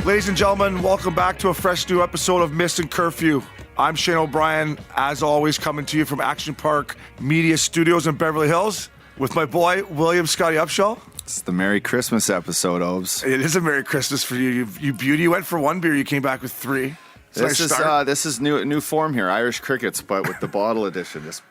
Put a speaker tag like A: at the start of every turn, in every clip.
A: Ladies and gentlemen, welcome back to a fresh new episode of Missin Curfew. I'm Shane O'Brien, as always, coming to you from Action Park Media Studios in Beverly Hills with my boy, William Scotty Upshaw.
B: It's the Merry Christmas episode, Obes.
A: It is a Merry Christmas for you. You beauty. You went for one beer, you came back with three.
B: This is new form here, Irish Crickets, but with the bottle edition. Just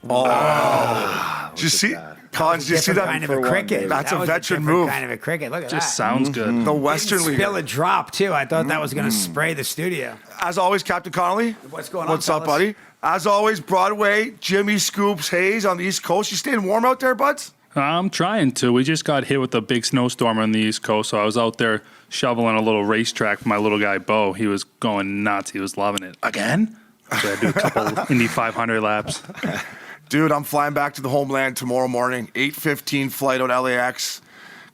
A: did you see, Collins? Did you see that?
C: Kind of a cricket.
A: That's
C: a
A: veteran move.
C: Kind of a cricket. Look at
D: Just
C: that.
D: sounds good.
A: The Western League.
C: Spill a drop too. I thought that was going to spray the studio.
A: As always, Captain Connolly.
C: What's going on?
A: What's up,
C: fellas?
A: buddy? As always, Broadway, Jimmy Scoops Hayes on the East Coast. You staying warm out there, buds?
D: I'm trying to. We just got hit with a big snowstorm on the East Coast, so I was out there shoveling a little racetrack for my little guy, Bo. He was going nuts. He was loving it. Again? So I do a couple Indy 500 laps.
A: Dude, I'm flying back to the homeland tomorrow morning. 8:15 flight out LAX.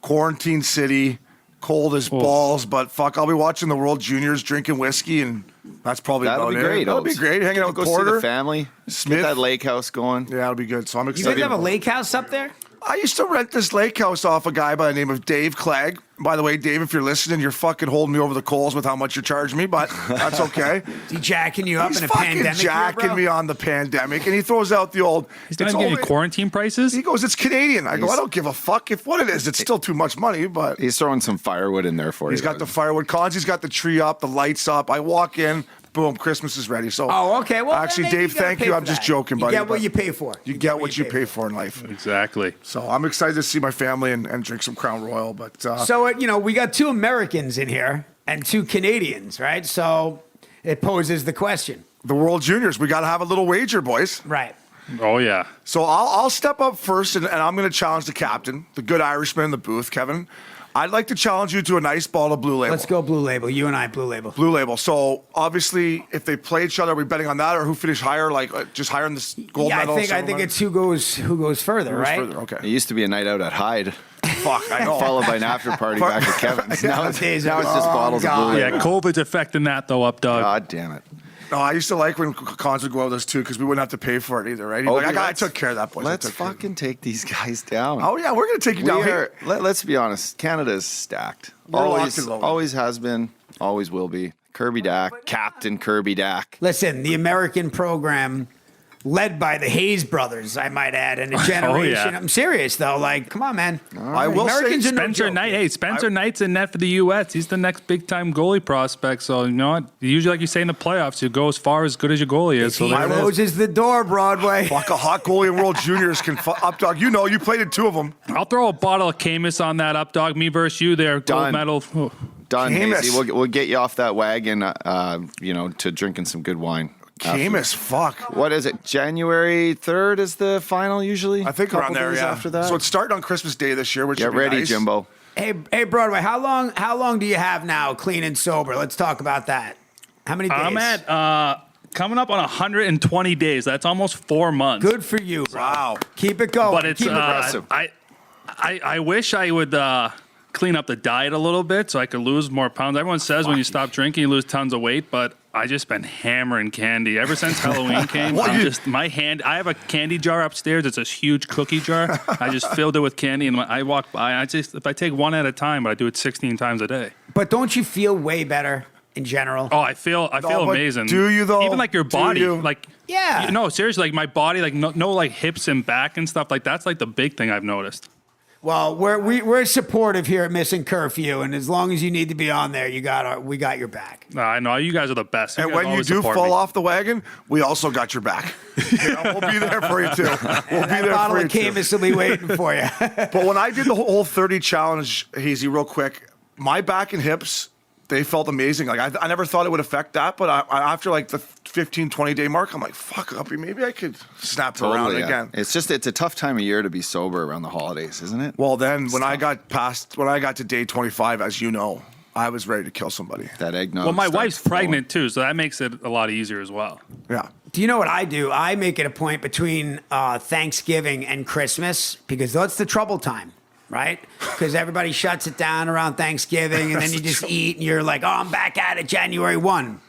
A: Quarantine city. Cold as balls, but fuck, I'll be watching the World Juniors, drinking whiskey, and that's probably
B: that'll
A: about
B: be
A: it.
B: great.
A: That'll be great. Hanging out
B: Go
A: with
B: see
A: Porter.
B: the family.
A: Smith.
B: Get that lake house going.
A: Yeah, it'll be good. So I'm
C: You
A: excited.
C: guys have a lake house up there?
A: I used to rent this lake house off a guy by the name of Dave Clegg. By the way, Dave, if you're listening, you're fucking holding me over the coals with how much you're charging me, but that's okay.
C: Is he jacking you up
A: He's
C: in a
A: fucking
C: pandemic?
A: jacking me on the pandemic, and he throws out the old.
D: He's not even getting quarantine prices?
A: He goes, it's Canadian. I go, I don't give a fuck if what it is. It's still too much money, but
B: He's throwing some firewood in there for you.
A: he's got the firewood. He's got the tree up, the lights up. I walk in, boom, Christmas is ready. So,
C: Oh, okay. Well,
A: actually,
C: then maybe
A: Dave,
C: you gotta
A: thank
C: pay
A: you.
C: for
A: I'm just
C: that.
A: joking, buddy.
C: You get what
A: but
C: you pay for.
A: You get what you pay for in life.
D: Exactly.
A: So I'm excited to see my family and drink some Crown Royal. But
C: So, we got two Americans in here and two Canadians, right? So it poses the question.
A: the World Juniors, we got to have a little wager, boys.
C: Right.
D: Oh, yeah.
A: So I'll step up first, and I'm going to challenge the captain, the good Irishman in the booth, Kevin. I'd like to challenge you to a nice bottle of Blue Label.
C: Let's go Blue Label. You and I, Blue Label.
A: Blue Label. So obviously, if they play each other, are we betting on that, or who finished higher, like just higher in this gold
C: Yeah,
A: medal?
C: I think
A: silver medal?
C: it's who goes further,
A: Who's
C: right?
A: further? Okay.
B: It used to be a night out at Hyde,
A: Fuck, I know.
B: followed by an after party back at Kevin's. Now it's
C: Days
B: just
C: are
B: bottles of
C: gone.
B: Blue
D: Yeah,
B: Label.
D: COVID's affecting that, though, up, dog.
B: God damn it.
A: No, I used to like when cons would go out with us too, because we wouldn't have to pay for it either, right? He'd be like, I took care of that, boys. I
B: Let's
A: took care of it."
B: fucking take these guys down.
A: Oh yeah, we're gonna take you
B: We
A: down. Hey,
B: are, let's be honest. Canada is stacked.
A: We're locked and loaded.
B: Always has been. Always will be. Kirby Dack, Captain Kirby Dack.
C: Listen, the American program, led by the Hayes brothers, I might add, and a generation.
D: yeah.
C: I'm serious though. Like, come on, man.
A: I will say,
C: Americans are no
D: Spencer
C: joke.
D: Knight. Hey, Spencer Knight's in net for the U.S. He's the next big-time goalie prospect. So, you know what? Usually, like you say in the playoffs, you go as far as good as your goalie is. So
C: He
D: there it is.
C: closes the door, Broadway.
A: fuck, a hot goalie in World Juniors can up dog. You know, you played in two of them.
D: I'll throw a bottle of Camus on that up, dog. Me versus you there.
B: Done.
D: Gold medal. Oh.
B: Done,
A: Camus.
B: Hazy. We'll get you off that wagon, to drinking some good wine.
A: Camus, fuck.
B: What is it? January 3rd is the final usually?
A: I think
B: Couple
A: around there,
B: days
A: yeah.
B: after that?
A: So it's starting on Christmas Day this year, which
B: Get
A: should be
B: ready,
A: nice.
B: Jimbo.
C: Hey, Broadway. How long do you have now, clean and sober? Let's talk about that. How many days?
D: I'm at coming up on 120 days. That's almost 4 months.
C: Good for you, bro.
A: Wow.
C: Keep it going.
D: But it's
C: Keep it
B: impressive.
D: I wish I would clean up the diet a little bit so I could lose more pounds. Everyone says when you stop drinking you lose tons of weight, but I just been hammering candy ever since Halloween came. I have a candy jar upstairs. It's a huge cookie jar. I just filled it with candy, and when I walk by, if I take one at a time, but I do it 16 times a day.
C: But don't you feel way better in general?
D: Oh, I feel
A: but
D: amazing.
A: do you, though?
D: Even like your
A: Do
D: body,
A: you?
D: like
C: Yeah.
D: no, seriously, like my body, like no like hips and back and stuff. Like that's like the big thing I've noticed.
C: Well, we're supportive here at Missin Curfew, and as long as you need to be on there, we got your back.
D: I know you guys are the best.
A: And
D: guys
A: when you
D: always
A: do
D: support
A: fall
D: me.
A: off the wagon, we also got your back. We'll be there for you too. We'll be
C: That
A: there
C: bottle
A: for you
C: of
A: too.
C: Camus will be waiting for you.
A: But when I did the whole 30 challenge, Hazy, real quick, my back and hips, they felt amazing. Like I never thought it would affect that, but after like the 15, 20-day mark, I'm like, fuck, Uppy, maybe I could snap it around
B: Totally, yeah.
A: again.
B: It's a tough time of year to be sober around the holidays, isn't it?
A: Well, then when I got to day 25, as you know, I was ready to kill somebody.
B: That eggnog.
D: Well, my
B: starts
D: wife's
B: flowing.
D: pregnant too, so that makes it a lot easier as well.
A: Yeah.
C: Do you know what I do? I make it a point between Thanksgiving and Christmas because that's the trouble time, right? Because everybody shuts it down around Thanksgiving, and then you just eat, and you're like, "Oh, I'm back at it January 1."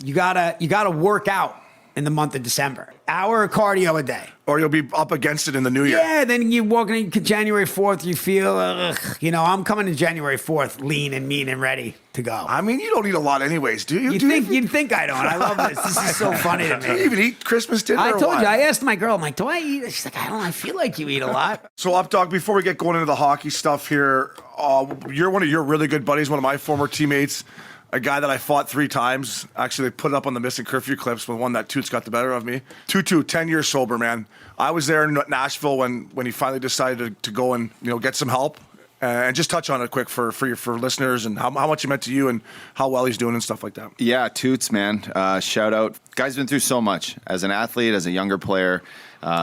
C: You gotta work out in the month of December. Hour of cardio a day.
A: Or you'll be up against it in the new year.
C: Yeah, then you walk in January 4th, you feel, I'm coming in January 4th, lean and mean and ready to go.
A: I mean, you don't eat a lot anyways, do you?
C: You'd think I don't. I love this. This is so funny to
A: Do you
C: me.
A: even eat Christmas dinner?
C: I
A: or
C: told
A: what?
C: you, I asked my girl, I'm like, do I eat? She's like, I don't know. I feel like you eat a lot.
A: So, Updog, before we get going into the hockey stuff here, you're one of your really good buddies, one of my former teammates, a guy that I fought 3 times. Actually, they put it up on the Missin Curfew clips with one that Toots got the better of me. Tootoo, 10 years sober, man. I was there in Nashville when he finally decided to go and get some help. And just touch on it quick for listeners and how much it meant to you and how well he's doing and stuff like that.
B: Yeah, Toots, man. Shout out. Guy's been through so much as an athlete, as a younger player,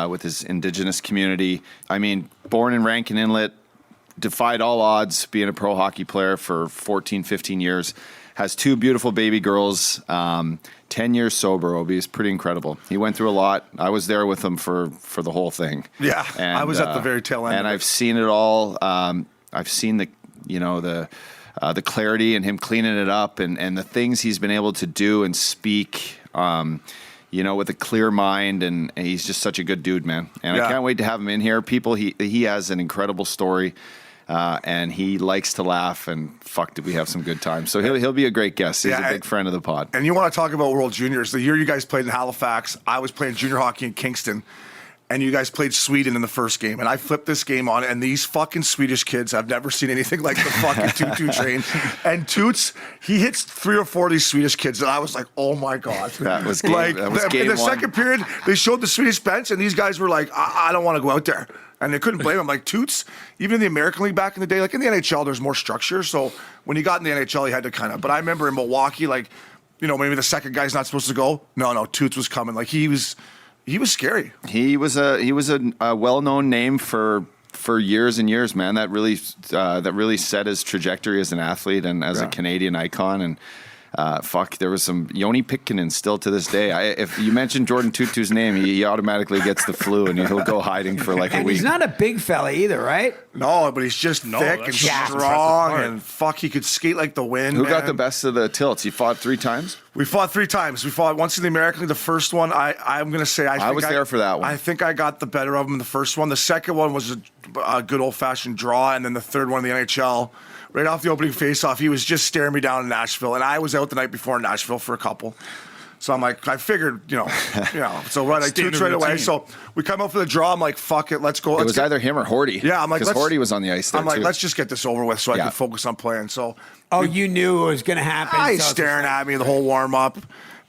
B: with his Indigenous community. I mean, born in Rankin Inlet, defied all odds being a pro hockey player for 14, 15 years. Has 2 beautiful baby girls, 10 years sober, Obi. Is pretty incredible. He went through a lot. I was there with him for the whole thing.
A: Yeah,
B: and,
A: I was at the very tail end.
B: And
A: of it.
B: I've seen it all. I've seen the clarity and him cleaning it up and the things he's been able to do and speak, with a clear mind. And he's just such a good dude, man. And
A: Yeah.
B: I can't wait to have him in here. He has an incredible story. And he likes to laugh, and fuck, did we have some good times. So he'll be a great guest. He's a big friend of the pod.
A: And you want to talk about World Juniors. The year you guys played in Halifax, I was playing junior hockey in Kingston, and you guys played Sweden in the first game. And I flipped this game on, and these fucking Swedish kids, I've never seen anything like the fucking Tootoo train. And Toots, he hits 3 or 4 of these Swedish kids, and I was like, oh my God.
B: That was game,
A: in the
B: one.
A: second period, they showed the Swedish bench, and these guys were like, I don't want to go out there. And they couldn't blame him. Like, Toots, even in the American League back in the day, like in the NHL, there's more structure. So when he got in the NHL, he had to kind of. But I remember in Milwaukee, like, maybe the second guy's not supposed to go. No, Toots was coming. Like, he was scary.
B: He was a well-known name for years and years, man. That really set his trajectory as an athlete and as a Canadian icon. And there was some Yoni Pitkinen still to this day. If you mention Jordan Tootoo's name, he automatically gets the flu and he'll go hiding for like a
C: And
B: week.
C: he's not a big fella either, right?
A: No, but he's just thick and
D: that's
A: strong, and he could skate like the wind.
B: Who
A: man.
B: got the best of the tilts? He fought 3 times?
A: We fought 3 times. We fought once in the American League. The first one, I'm going to say I
B: was there for that one.
A: I think I got the better of him in the first one. The second one was a good old-fashioned draw, and then the third one in the NHL, right off the opening face-off, he was just staring me down in Nashville, and I was out the night before in Nashville for a couple. So I'm like, I figured, so I Toots right away.
D: routine.
A: So we come out for the draw. I'm like, fuck it, let's go.
B: It was either him or Horty.
A: Yeah, I'm like,
B: because Horty was on the ice there
A: I'm like,
B: too.
A: let's just get this over with so I
B: Yeah.
A: can focus on playing. So
C: Oh, you knew it was going to happen.
A: he's
C: so it's
A: staring at me the whole warm up.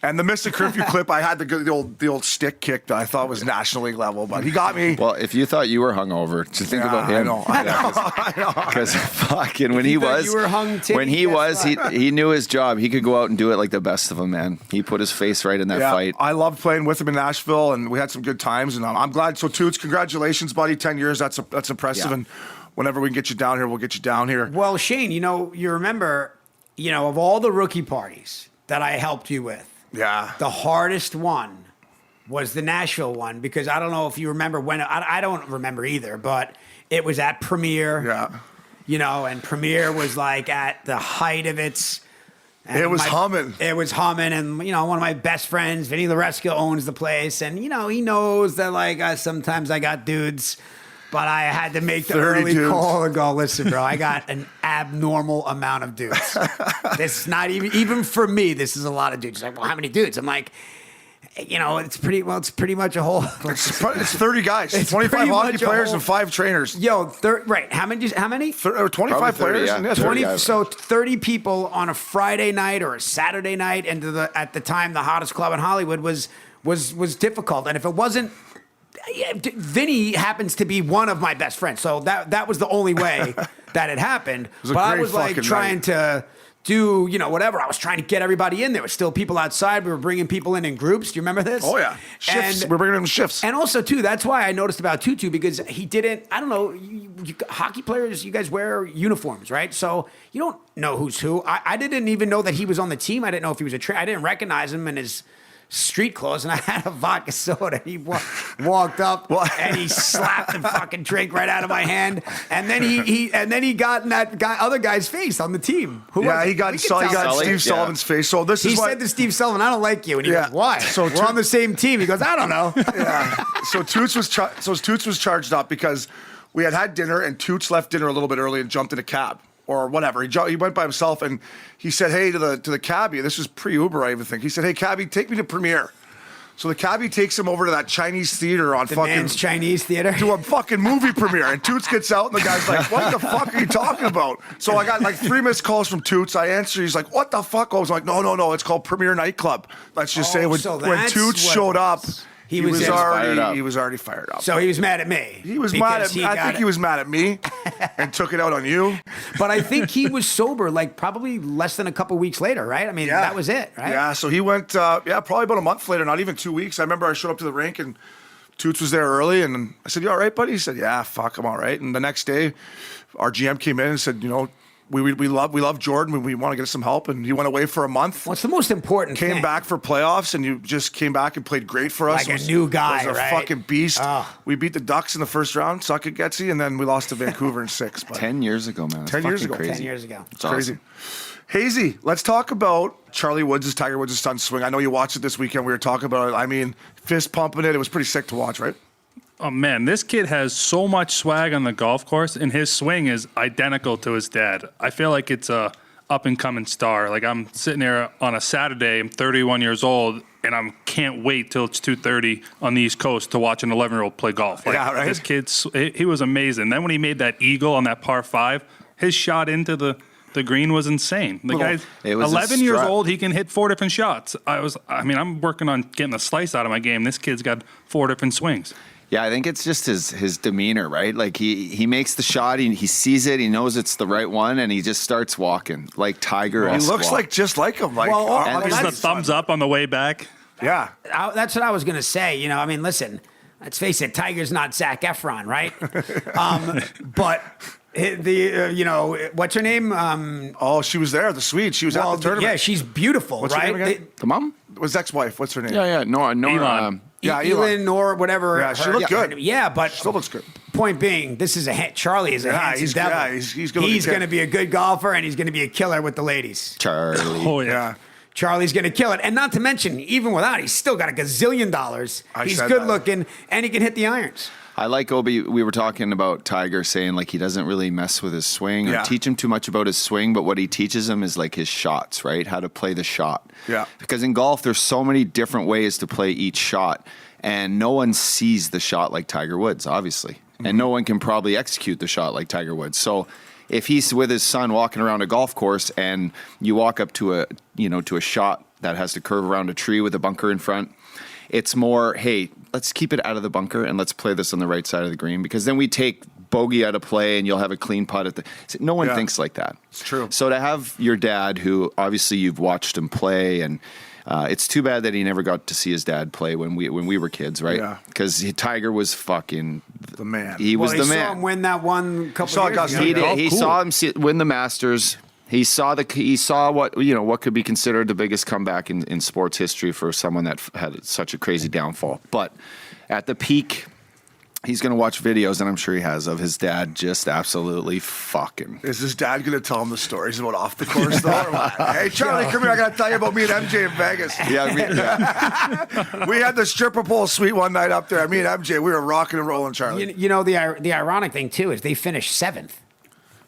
A: And the Missin Curfew clip, I had the old stick kick that I thought was National League level, but he got me.
B: Well, if you thought you were hungover, just think about him.
A: I know.
B: Because fucking when he
C: you thought
B: was,
C: you were hung titty,
B: when he
C: guess
B: was,
C: what?
B: he knew his job. He could go out and do it like the best of them, man. He put his face right in that fight.
A: I loved playing with him in Nashville, and we had some good times. And I'm glad. So, Toots, congratulations, buddy. 10 years. That's impressive.
B: Yeah.
A: And whenever we can get you down here, we'll get you down here.
C: Well, Shane, you remember, of all the rookie parties that I helped you with,
A: Yeah.
C: the hardest one was the Nashville one, because I don't know if you remember when, I don't remember either, but it was at Premiere.
A: Yeah.
C: And Premiere was like at the height of its. and
A: It was humming.
C: It was humming, and one of my best friends, Vinny Laresca, owns the place, and he knows that like sometimes I got dudes, but I had to make the
A: 30
C: early
A: dudes.
C: call and go, listen, bro, I got an abnormal amount of dudes. This is not even for me. This is a lot of dudes. He's like, well, how many dudes? I'm like, it's pretty much a whole.
A: It's 30 guys,
C: It's
A: 25
C: pretty
A: hockey
C: much a
A: players
C: whole-
A: and 5 trainers.
C: Right? How many?
A: 25
B: Probably 30,
A: players.
B: yeah.
A: And that's
B: 20
A: 30.
C: So 30 people on a Friday night or a Saturday night, and at the time the hottest club in Hollywood was difficult. And if it wasn't, Vinny happens to be one of my best friends, so that was the only way that it happened.
A: was a
C: But I
A: great
C: was like
A: fucking
C: trying
A: night.
C: to do whatever. I was trying to get everybody in. There were still people outside. We were bringing people in groups. Do you remember this?
A: Oh, yeah. Shifts.
C: And-
A: We're bringing them shifts.
C: And also, too, that's why I noticed about Tootoo, because he didn't, I don't know, hockey players, you guys wear uniforms, right? So you don't know who's who. I didn't even know that he was on the team. I didn't know if he was I didn't recognize him in his street clothes, and I had a vodka soda. He walked up and he slapped the fucking drink right out of my hand, and then he got in that other guy's face on the team. Who was it?
A: he got Steve Sullivan's face. So this
C: He
A: is why
C: said to Steve Sullivan, "I don't like you," and he goes, "Why?"
A: So
C: we're on the same team. He goes, "I don't know."
A: So Toots was charged up because we had dinner, and Toots left dinner a little bit early and jumped in a cab or whatever. He went by himself, and he said, "Hey," to the cabbie. This was pre-Uber, I even think. He said, "Hey, cabbie, take me to Premiere." So the cabbie takes him over to that Chinese theater on
C: Man's Chinese theater.
A: to a fucking movie premiere, and Toots gets out, and the guy's like, "What the fuck are you talking about?" So I got like 3 missed calls from Toots. I answer. He's like, "What the fuck?" I was like, "No, it's called Premiere Nightclub." Let's just say when Toots showed up, he was already fired up.
C: So he was mad at me.
A: He was mad at me. I think he was mad at me and took it out on you.
C: But I think he was sober like probably less than a couple weeks later, right? I mean, that was it, right?
A: Yeah, so he went, probably about a month later, not even 2 weeks. I remember I showed up to the rink and Toots was there early, and I said, "You all right, buddy?" He said, "Yeah, fuck, I'm all right." And the next day, our GM came in and said, we love Jordan. We want to get some help, and he went away for a month.
C: What's the most important thing?
A: Came back for playoffs, and you just came back and played great for us.
C: Like a new guy,
A: was a
C: right?
A: fucking beast.
C: Oh.
A: We beat the Ducks in the first round, suck it, Getsy, and then we lost to Vancouver in 6. But
B: 10 years ago, man. That's
A: 10 years ago.
B: Crazy.
C: 10 years ago.
A: It's crazy. Hazy, let's talk about Tiger Woods' son swing. I know you watched it this weekend. We were talking about it. I mean, fist pumping it. It was pretty sick to watch, right?
D: Oh man, this kid has so much swag on the golf course, and his swing is identical to his dad. I feel like it's a up and coming star. Like, I'm sitting there on a Saturday. I'm 31 years old, and I can't wait till it's 2:30 on the East Coast to watch an 11-year-old play golf. Like,
A: yeah, right.
D: This kid, he was amazing. Then when he made that eagle on that par 5, his shot into the green was insane. The guy's 11 years old. He can hit 4 different shots. I'm working on getting the slice out of my game. This kid's got 4 different swings.
B: Yeah, I think it's just his demeanor, right? Like he makes the shot, he sees it, he knows it's the right one, and he just starts walking like Tiger.
A: He looks just like him. Like,
D: Just the thumbs up on the way back.
A: Yeah,
C: that's what I was gonna say. I mean, listen, let's face it, Tiger's not Zac Efron, right? But what's her name?
A: she was there, the Swede. She was at the tournament.
C: Yeah, she's beautiful,
A: What's her
C: right?
A: name again?
B: The mom?
A: Was ex-wife. What's her name?
B: Yeah, Nora.
D: Elon.
C: Elon or whatever.
A: Yeah, she looked good.
C: Yeah, but
A: Still looks good.
C: Point being, Charlie is a handsome devil.
A: He's
C: going to be a good golfer, and he's going to be a killer with the ladies.
B: Charlie.
D: Oh yeah.
A: Yeah.
C: Charlie's going to kill it. And not to mention, even without, he's still got $1 gazillion. He's good looking, and he can hit the irons.
B: I like Obi. We were talking about Tiger saying like he doesn't really mess with his swing or teach him too much about his swing, but what he teaches him is like his shots, right? How to play the shot.
A: Yeah.
B: Because in golf, there's so many different ways to play each shot, and no one sees the shot like Tiger Woods, obviously, and no one can probably execute the shot like Tiger Woods. So if he's with his son walking around a golf course, and you walk up to a shot that has to curve around a tree with a bunker in front, it's more, hey, let's keep it out of the bunker and let's play this on the right side of the green, because then we take bogey out of play and you'll have a clean putt at the. No one thinks like that.
A: It's true.
B: So to have your dad, who obviously you've watched him play, and it's too bad that he never got to see his dad play when we were kids, right? Yeah. Because Tiger was fucking
A: the man.
B: He was the man.
C: He saw him win that one couple years ago.
B: He did. He saw him win the Masters. He saw what could be considered the biggest comeback in sports history for someone that had such a crazy downfall. But at the peak, he's going to watch videos, and I'm sure he has, of his dad just absolutely fucking.
A: Is his dad going to tell him the stories about off the course though? Or what? Hey, Charlie, come here. I got to tell you about me and MJ in Vegas.
B: Yeah,
A: we had the stripper pole suite one night up there. Me and MJ, we were rocking and rolling, Charlie.
C: The ironic thing too is they finished 7th.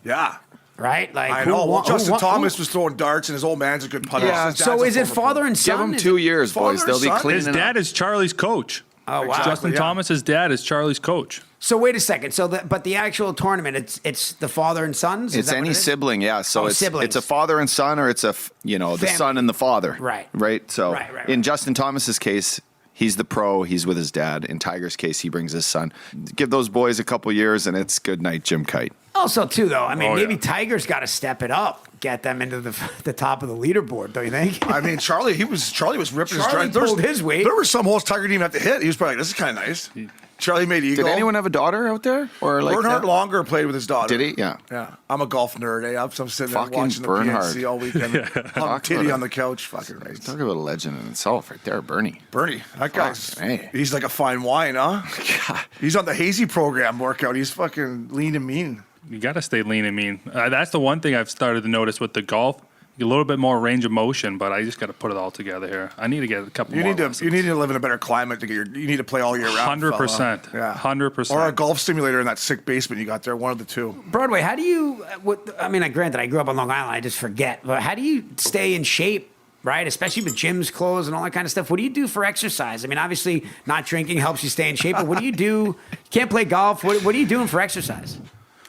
A: Yeah.
C: Right? Like,
A: I know. Well, Justin Thomas was throwing darts, and his old man's a good putter.
C: Yeah. So is it father and son?
B: Give him 2 years, boys. They'll be cleaning
D: His dad is Charlie's coach.
C: Oh, wow.
D: Justin Thomas's dad is Charlie's coach.
C: So wait a second. But the actual tournament, it's the father and sons?
B: It's any sibling, yeah. So
C: siblings.
B: It's a father and son, or it's the son and the father.
C: Right.
B: Right? So
C: right.
B: in Justin Thomas's case, he's the pro, he's with his dad. In Tiger's case, he brings his son. Give those boys a couple years, and it's good night, Jim Kite.
C: Also, too, though, I mean, maybe Tiger's got to step it up, get them into the top of the leaderboard, don't you think?
A: I mean, Charlie was ripping his drive.
C: Pulled his weight.
A: There were some holes Tiger didn't even have to hit. He was probably like, this is kind of nice. Charlie made eagle.
B: Did anyone have a daughter out there? Or like
A: Bernhard
B: that?
A: Longer played with his daughter.
B: Did he? Yeah.
A: Yeah. I'm a golf nerd. I'm sitting there
B: Fucking
A: watching the
B: Bernhard.
A: PNC all weekend. Hung titty
B: about
A: on the couch. Fucking right.
B: Talk about a legend in itself right there, Bernie.
A: Bernie, that guy's,
B: hey.
A: he's like a fine wine, huh?
B: God.
A: He's on the hazy program workout. He's fucking lean and mean.
D: You got to stay lean and mean. That's the one thing I've started to notice with the golf. A little bit more range of motion, but I just got to put it all together here. I need to get a couple.
A: You
D: more
A: need to.
D: lessons.
A: You need to live in a better climate to get your. You need to play all year round.
D: 100%.
A: Yeah,
D: 100%.
A: Or a golf simulator in that sick basement you got there. One of the two.
C: Broadway, how do you? I mean, granted, I grew up on Long Island. I just forget. But how do you stay in shape? Right, especially with gyms closed and all that kind of stuff. What do you do for exercise? I mean, obviously, not drinking helps you stay in shape. But what do you do? You can't play golf. What are you doing for exercise?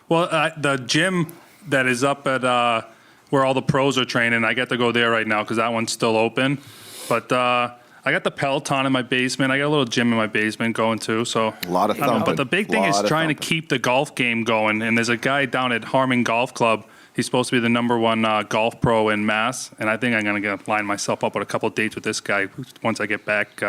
D: Well, the gym that is up at where all the pros are training, I get to go there right now because that one's still open. But I got the Peloton in my basement. I got a little gym in my basement going too. So
B: A lot of
D: I don't know,
B: thumping.
D: But the big thing is
B: Lot of
D: trying to
B: thumping.
D: keep the golf game going. And there's a guy down at Harmon Golf Club. He's supposed to be the #1 golf pro in Mass. And I think I'm going to line myself up with a couple of dates with this guy once I get back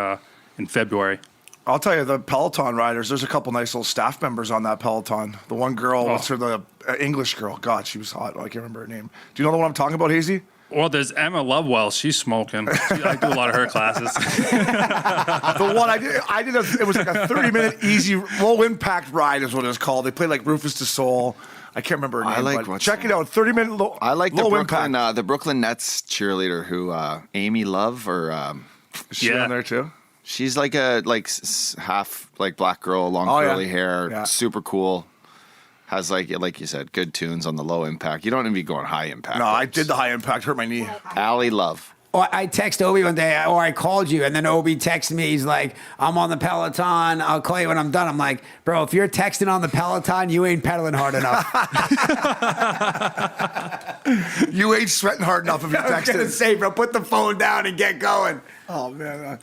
D: in February.
A: I'll tell you, the Peloton riders. There's a couple nice little staff members on that Peloton. The one girl, what's her, the English girl? God, she was hot. I can't remember her name. Do you know the one I'm talking about, Hazy?
D: Well, there's Emma Lovewell. She's smoking. I do a lot of her classes.
A: The one I did it was like a 30-minute easy, low-impact ride is what it was called. They played like Rufus Du Sol. I can't remember her name.
B: I like
A: but
B: what's
A: check
B: her
A: it out. 30-minute low.
B: I like
A: low
B: the Brooklyn Nets cheerleader who Amy Love or
A: Is she
D: Yeah.
A: on there too?
B: she's like a half like black girl, long
A: Oh, yeah.
B: curly hair,
A: Yeah.
B: super cool. Has like you said, good tunes on the low impact. You don't need to be going high impact.
A: No, I did the high impact. Hurt my knee.
B: Allie Love.
C: Or I text Obi one day, or I called you, and then Obi texted me. He's like, "I'm on the Peloton. I'll call you when I'm done." I'm like, "Bro, if you're texting on the Peloton, you ain't pedaling hard enough."
A: You ain't sweating hard enough if you're
C: I was gonna
A: texting.
C: say, bro, put the phone down and get going.
A: Oh man,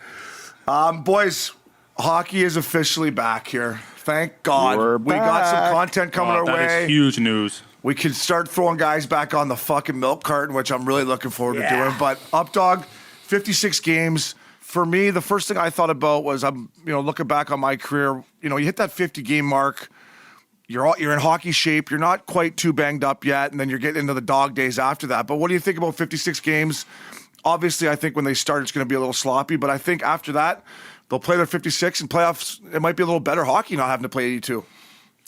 A: boys, hockey is officially back here. Thank God.
B: We're
A: We got some
B: back.
A: content coming our
D: That
A: way.
D: is huge news.
A: We can start throwing guys back on the fucking milk carton, which I'm really looking forward to
C: Yeah.
A: doing. But Updog, 56 games. For me, the first thing I thought about was looking back on my career. You hit that 50 game mark. You're in hockey shape. You're not quite too banged up yet, and then you're getting into the dog days after that. But what do you think about 56 games? Obviously, I think when they start, it's going to be a little sloppy. But I think after that, they'll play their 56 and playoffs. It might be a little better hockey not having to play 82.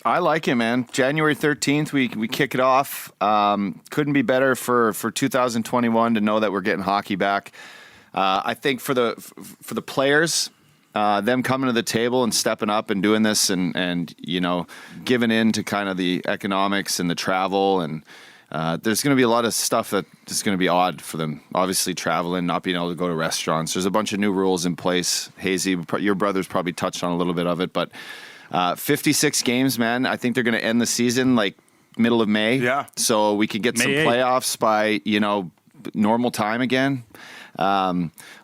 B: I like it, man. January 13th, we kick it off. Couldn't be better for 2021 to know that we're getting hockey back. I think for the players, them coming to the table and stepping up and doing this and giving in to kind of the economics and the travel and there's going to be a lot of stuff that is going to be odd for them. Obviously, traveling, not being able to go to restaurants. There's a bunch of new rules in place. Hazy, your brother's probably touched on a little bit of it, but 56 games, man. I think they're going to end the season like middle of May.
A: Yeah.
B: So we could get some
D: May 8th.
B: playoffs by, normal time again.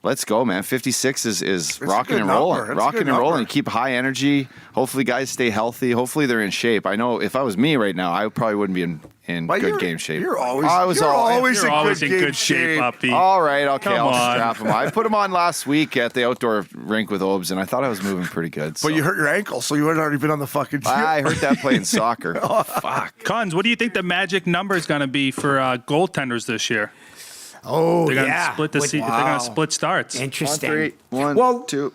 B: Let's go, man. 56 is rocking
A: good
B: and rolling.
A: number. That's a
B: Rocking
A: good
B: and rolling.
A: number.
B: Keep high energy. Hopefully guys stay healthy. Hopefully they're in shape. I know if I was me right now, I probably wouldn't be in
A: But
B: good
A: you're-
B: game shape.
A: You're always,
B: I was
A: you're always,
D: You're always in
A: game
D: good shape, Uppy.
B: all right, okay,
D: Come
B: I'll
D: on.
B: strap them. I put them on last week at the outdoor rink with Obes, and I thought I was moving pretty good.
A: But you hurt your ankle, so you had already been on the fucking team.
B: I heard that playing soccer. Fuck.
D: Cons, what do you think the magic number is going to be for goaltenders this year?
C: Oh,
D: They're going to
C: yeah.
D: split the
C: With-
D: They're going to split starts.
C: Interesting.
B: 1, 3, 1,
C: Well,
B: 2.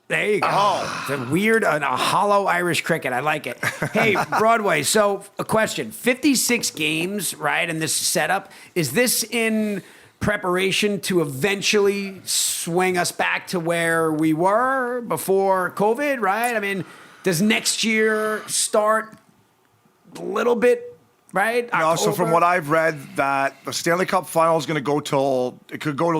C: there you go. It's a weird, a hollow Irish cricket. I like it. Hey, Broadway. So, a question: 56 games, right? In this setup, is this in preparation to eventually swing us back to where we were before COVID? Right? I mean, does next year start a little bit? Right?
A: No, so from
C: October?
A: what I've read, that the Stanley Cup final is going to go till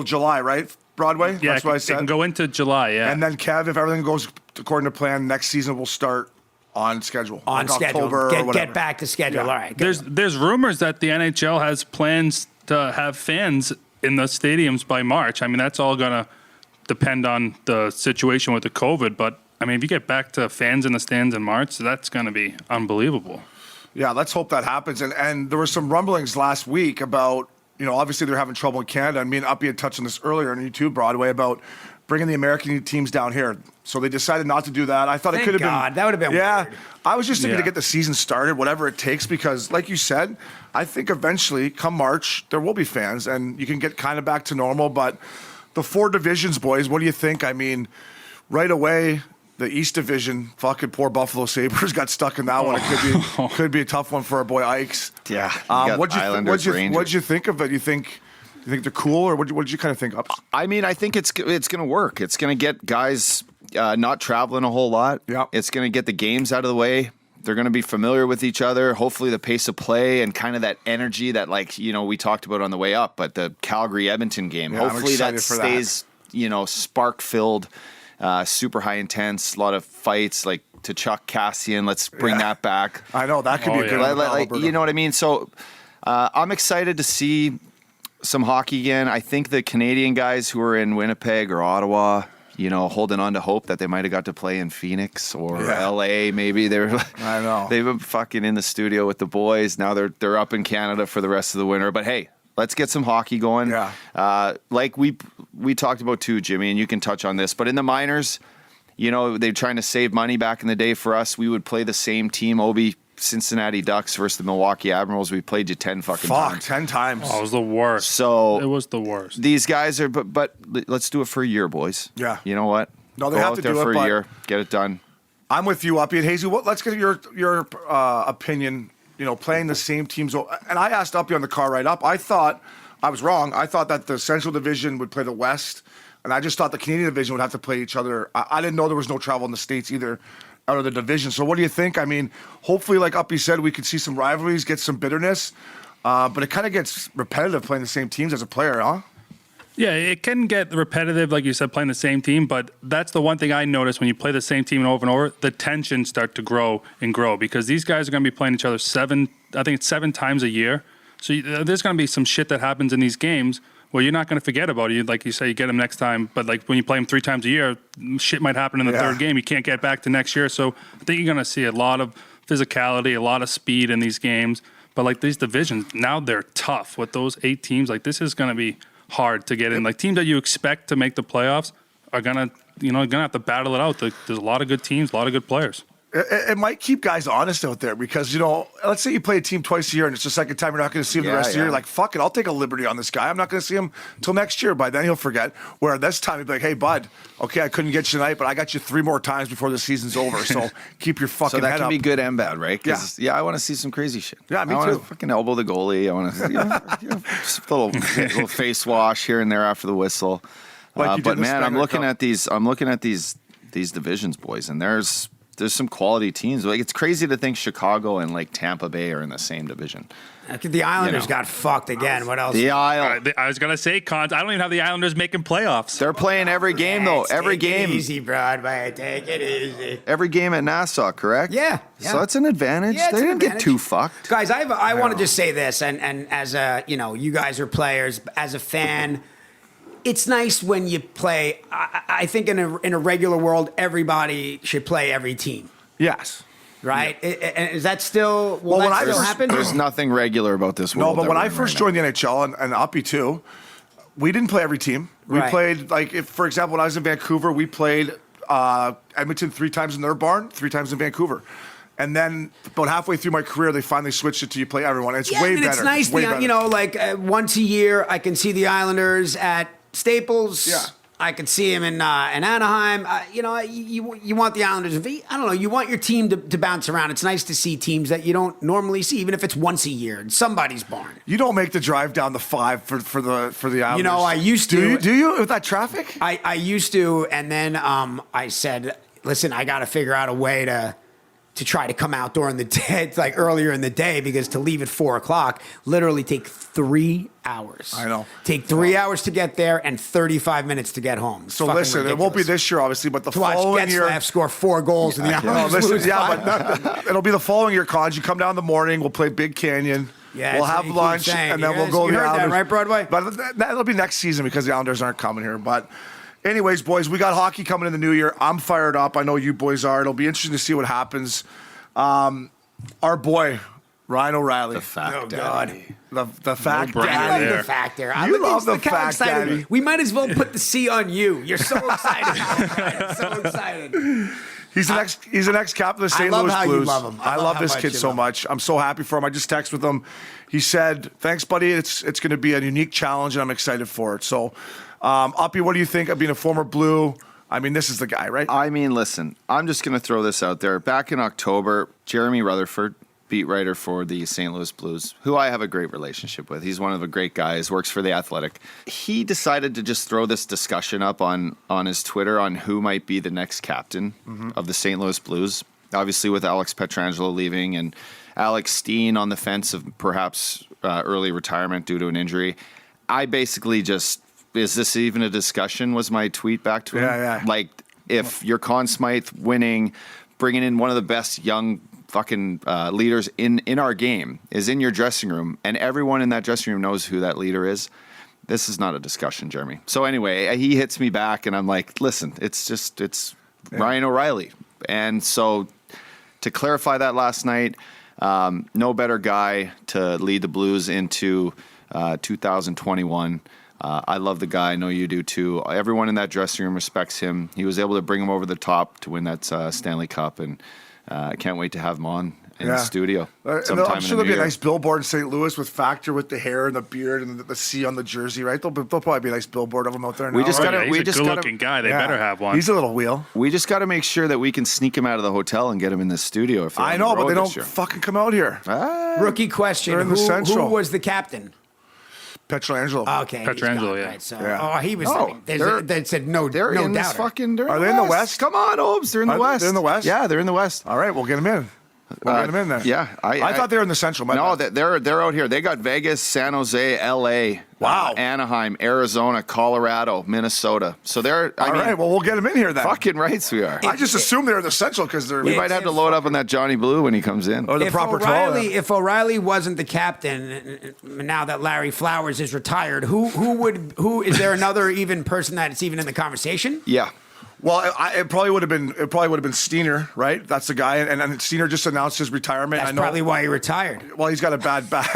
A: July, right? Broadway.
D: Yeah,
A: That's what I
D: it
A: said.
D: can go into July, yeah.
A: And then Kev, if everything goes according to plan, next season will start on schedule.
C: on
A: like
C: schedule.
A: October or
C: Get
A: whatever.
C: back to schedule.
A: Yeah.
C: All right. good.
D: There's rumors that the NHL has plans to have fans in the stadiums by March. I mean, that's all going to depend on the situation with the COVID. But, I mean, if you get back to fans in the stands in March, that's going to be unbelievable.
A: Yeah, let's hope that happens. And there were some rumblings last week about, obviously they're having trouble in Canada. I mean, Uppy had touched on this earlier on YouTube, Broadway, about bringing the American teams down here. So they decided not to do that. I thought it
C: Thank
A: could have
C: God.
A: been.
C: That would have been
A: Yeah.
C: weird.
A: I was just thinking to
D: Yeah.
A: get the season started, whatever it takes, because like you said, I think eventually, come March, there will be fans and you can get kind of back to normal. But the 4 divisions, boys, what do you think? I mean, right away, the East Division, fucking poor Buffalo Sabres got stuck in that one. It could be a tough one for our boy Ikes.
B: Yeah. You got Islanders, Rangers.
A: What'd you think of it? You think they're cool, or what did you kind of think?
B: I mean, I think it's going to work. It's going to get guys not traveling a whole lot.
A: Yeah.
B: It's going to get the games out of the way. They're going to be familiar with each other. Hopefully the pace of play and kind of that energy that, like, we talked about on the way up, but the Calgary-Edmonton game,
A: Yeah, I'm
B: hopefully that
A: excited for
B: stays, spark-filled, super high intense, a lot of fights, like to Chuck Cassian. Let's bring that back.
A: I know, that could be a good one.
B: Like, you know what I mean? So I'm excited to see some hockey again. I think the Canadian guys who are in Winnipeg or Ottawa, holding on to hope that they might have got to play in Phoenix or LA. Maybe
A: I know.
B: They've been fucking in the studio with the boys. Now they're up in Canada for the rest of the winter. But hey, let's get some hockey going.
A: Yeah.
B: Like we talked about too, Jimmy, and you can touch on this. But in the minors, they're trying to save money back in the day for us. We would play the same team, Obi. Cincinnati Ducks versus the Milwaukee Admirals. We played you 10 fucking times.
A: 10 times.
D: Oh, it was the worst.
B: So
D: it was the worst.
B: These guys are, but let's do it for a year, boys.
A: Yeah.
B: You know what?
A: No, they
B: Go
A: have
B: out
A: to
B: there
A: do it,
B: for a
A: but-
B: year. Get it done.
A: I'm with you, Uppy and Hazy. Let's get your opinion. Playing the same teams. And I asked Uppy on the car ride up. I thought I was wrong. I thought that the Central Division would play the West, and I just thought the Canadian Division would have to play each other. I didn't know there was no travel in the States either out of the division. So what do you think? I mean, hopefully, like Uppy said, we could see some rivalries, get some bitterness, but it kind of gets repetitive playing the same teams as a player, huh?
D: Yeah, it can get repetitive, like you said, playing the same team, but that's the one thing I noticed when you play the same team over and over, the tensions start to grow because these guys are going to be playing each other 7 times a year. So there's going to be some shit that happens in these games where you're not going to forget about it. Like you say, you get them next time, but like when you play them 3 times a year, shit might happen in the third game. You can't get back to next year. So I think you're going to see a lot of physicality, a lot of speed in these games. But like these divisions, now they're tough with those 8 teams. Like this is going to be hard to get in. Like teams that you expect to make the playoffs are gonna have to battle it out. There's a lot of good teams, a lot of good players.
A: It might keep guys honest out there because, let's say you play a team twice a year and it's the second time you're not going to see him the rest of the year. You're like, fuck it, I'll take a liberty on this guy. I'm not going to see him until next year. By then he'll forget. Where this time he'd be like, hey, bud, okay, I couldn't get you tonight, but I got you 3 more times before the season's over. So keep your fucking head up.
B: So that can be good and bad, right? Yeah, I want to see some crazy shit.
A: Yeah, me
B: I
A: too.
B: want to fucking elbow the goalie. I want to, just a little face wash here and there after the whistle.
A: Like you did
B: but
A: the
B: man,
A: Spengler
B: I'm looking
A: Cup.
B: at these. I'm looking at these divisions, boys, and there's some quality teams. Like it's crazy to think Chicago and like Tampa Bay are in the same division.
C: The Islanders got fucked again. What else?
B: The Isle.
D: I was gonna say, Cons. I don't even have the Islanders making playoffs.
B: They're playing every game though. Every game.
C: Take it easy, Broadway. Take it easy.
B: Every game at Nassau, correct?
C: Yeah.
B: So that's an advantage.
C: Yeah, it's
B: They
C: an
B: didn't get
C: advantage.
B: too fucked.
C: Guys, I want to just say this, and as a, you guys are players, as a fan, it's nice when you play. I think in a regular world, everybody should play every team,
A: Yes.
C: right? And is that still, will
A: Well, when
C: that
A: I
C: still
A: was-
C: happen?
B: There's nothing regular about this
A: No,
B: world.
A: but
B: that
A: when
B: we're
A: I
B: in
A: first
B: right
A: joined the NHL and Uppy too, we didn't play every team. We
C: Right.
A: played, like, if, for example, when I was in Vancouver, we played Edmonton 3 times in their barn, 3 times in Vancouver. And then about halfway through my career, they finally switched it to you play everyone. It's way better.
C: It's nice,
A: way better.
C: like once a year, I can see the at Staples.
A: Yeah.
C: I could see him in Anaheim. You want the Islanders. I don't know. You want your team to bounce around. It's nice to see teams that you don't normally see, even if it's once a year in somebody's barn.
A: You don't make the drive down the 5 for the Islanders.
C: I used to.
A: Do you with that traffic?
C: I used to, and then I said, listen, I got to figure out a way to try to come out during the day, like earlier in the day, because to leave at 4:00 literally take 3 hours.
A: I know.
C: Take 3 hours to get there and 35 minutes to get home. It's
A: So
C: fucking
A: listen, it won't be
C: ridiculous.
A: this year, obviously, but the
C: To watch
A: following year.
C: Getzlaff score 4 goals in the
A: No,
C: Islanders
A: listen,
C: lose
A: yeah,
C: 5.
A: but it'll be the following year, Cons. You come down in the morning, we'll play Big Canyon.
C: Yeah,
A: we'll
C: that's what
A: have
C: you keep
A: lunch,
C: saying.
A: and then
C: You
A: we'll
C: guys-
A: go to
C: you
A: the
C: heard that,
A: Islanders.
C: right, Broadway?
A: But that'll be next season because the Islanders aren't coming here. But anyways, boys, we got hockey coming in the new year. I'm fired up. I know you boys are. It'll be interesting to see what happens. Our boy, Ryan O'Reilly.
B: The fact
C: Oh, God.
B: daddy.
A: The fact
D: No-brainer
C: I
A: daddy.
C: love
D: there.
C: the factor.
A: You love the
C: kinda
A: fact
C: excited.
A: daddy.
C: We might as well put the C on you. You're so excited. I'm so excited.
A: He's an ex-captain of the St.
C: love
A: Louis
C: how you
A: Blues.
C: love him.
A: I
C: I love
A: love
C: how
A: this
C: much
A: kid
C: you
A: so
C: love him.
A: much. I'm so happy for him. I just texted with him. He said, "Thanks, buddy. It's going to be a unique challenge, and I'm excited for it." So, Uppy, what do you think of being a former Blue? I mean, this is the guy, right?
B: I mean, listen, I'm just going to throw this out there. Back in October, Jeremy Rutherford, beat writer for the St. Louis Blues, who I have a great relationship with. He's one of the great guys, works for The Athletic. He decided to just throw this discussion up on his Twitter on who might be the next captain of the St. Louis Blues. Obviously, with Alex Pietrangelo leaving and Alex Steen on the fence of perhaps early retirement due to an injury. I basically just, is this even a discussion, was my tweet back to him.
A: Yeah.
B: Like, if you're Conn Smythe winning, bringing in one of the best young fucking leaders in our game is in your dressing room, and everyone in that dressing room knows who that leader is. This is not a discussion, Jeremy. So anyway, he hits me back, and I'm like, listen, it's Ryan O'Reilly. And so to clarify that last night, no better guy to lead the Blues into 2021. I love the guy. I know you do too. Everyone in that dressing room respects him. He was able to bring him over the top to win that Stanley Cup, and I can't wait to have him on in the studio sometime
A: I'm
B: in
A: sure
B: the
A: there'll
B: new
A: be a
B: year.
A: nice billboard in St. Louis with Factor with the hair and the beard and the C on the jersey, right? There'll probably be a nice billboard of him out there now.
B: We just
A: right?
B: gotta-
D: Yeah, he's
B: we
D: a
B: just gotta-
D: good-looking guy. They
A: Yeah.
D: better have one.
A: He's a little wheel.
B: We just got to make sure that we can sneak him out of the hotel and get him in the studio. If they're
A: I
B: on the
A: know, but
B: road
A: they
B: this
A: don't
B: year.
A: fucking come out here.
C: Rookie question.
A: They're in the
C: Who
A: Central.
C: was the captain?
A: Pietrangelo.
C: Okay. he's
D: Pietrangelo,
C: gone,
D: yeah.
C: Right, so,
A: Yeah.
C: he was.
B: Oh,
C: They said no.
B: They're
C: no
B: in this
C: doubter.
B: fucking.
A: Are they in the West?
B: Come on, Obes. They're in the
A: Are they-
B: West.
A: they're in the West?
B: Yeah, they're in the West.
A: All right, we'll get him in. We'll get him in there.
B: Yeah,
A: I thought they were in the Central. My
B: No,
A: bad.
B: they're out here. They got Vegas, San Jose, L.A.,
A: Wow.
B: Anaheim, Arizona, Colorado, Minnesota. So they're. I
A: All
B: mean,
A: right, well, we'll get him in here then.
B: fucking rights we are.
A: I just assumed they're in the Central because they're
B: We might have to load up on that Johnny Blue when he comes in.
A: or the proper 12.
C: If O'Reilly wasn't the captain, now that Larry Flowers is retired, who is there another even person that's even in the conversation?
B: Yeah.
A: Well, it probably would have been Steener, right? That's the guy, and Steener just announced his retirement.
C: That's
A: I know.
C: probably why he retired.
A: Well, he's got a bad back,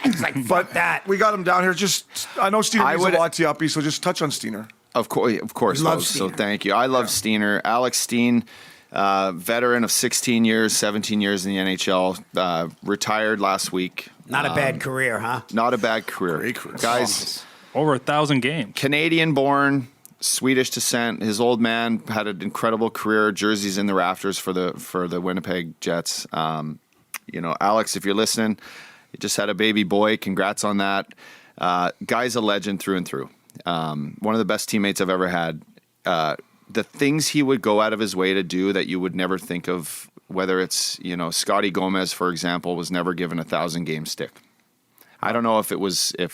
C: It's like fuck
A: but
C: that.
A: we got him down here. Just I know Steener
B: I
A: means
B: would-
A: a lot to you, Uppy, so just touch on Steener.
B: Of course.
C: Love
B: Obes. So
C: Steener.
B: thank you. I love Steener. Alex Steen, veteran of 16 years, 17 years in the NHL, retired last week.
C: Not a bad career, huh?
B: Not a bad career.
A: Great career.
B: Guys,
D: Over 1,000 games.
B: Canadian-born, Swedish descent. His old man had an incredible career. Jerseys in the rafters for the Winnipeg Jets. Alex, if you're listening, you just had a baby boy. Congrats on that. Guy's a legend through and through. One of the best teammates I've ever had. The things he would go out of his way to do that you would never think of, whether it's, Scotty Gomez, for example, was never given a 1,000-game stick. I don't know if it was
A: thought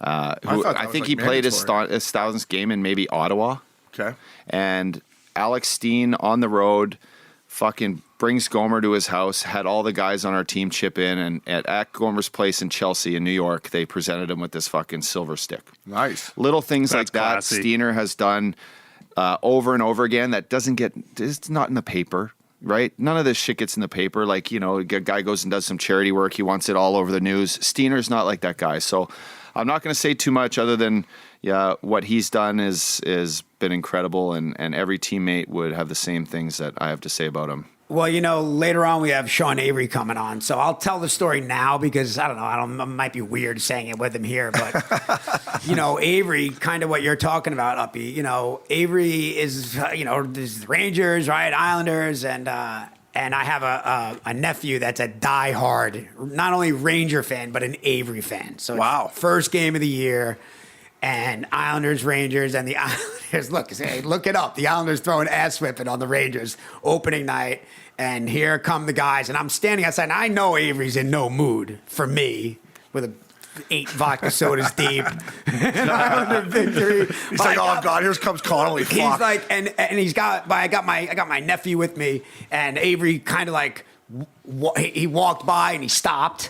A: that
B: I
A: was,
B: think
A: like,
B: he played his
A: mandatory.
B: 1,000th game in maybe Ottawa.
A: Okay.
B: And Alex Steen on the road fucking brings Gomer to his house, had all the guys on our team chip in, and at Gomer's place in Chelsea in New York, they presented him with this fucking silver stick.
A: Nice.
B: Little things
D: That's
B: like that
D: classy.
B: Steener has done over and over again that it's not in the paper, right? None of this shit gets in the paper. Like, a guy goes and does some charity work. He wants it all over the news. Steener's not like that guy. So I'm not going to say too much other than, what he's done is been incredible, and every teammate would have the same things that I have to say about him.
C: Well, later on we have Sean Avery coming on, so I'll tell the story now because I don't know. It might be weird saying it with him here, but Avery, kind of what you're talking about, Uppy. Avery is there's the Rangers, right? Islanders, and I have a nephew that's a diehard, not only Ranger fan but an Avery fan. So
A: Wow.
C: first game of the year. And Islanders, Rangers, and the Islanders, look it up. The Islanders throwing ass whipping on the Rangers opening night. And here come the guys. And I'm standing outside. And I know Avery's in no mood for me with 8 vodka sodas deep. An Islander victory.
A: He's like, oh God, here comes Connolly.
C: He's
A: Fuck.
C: like, and he's got, but I got my nephew with me. And Avery kind of like, he walked by and he stopped.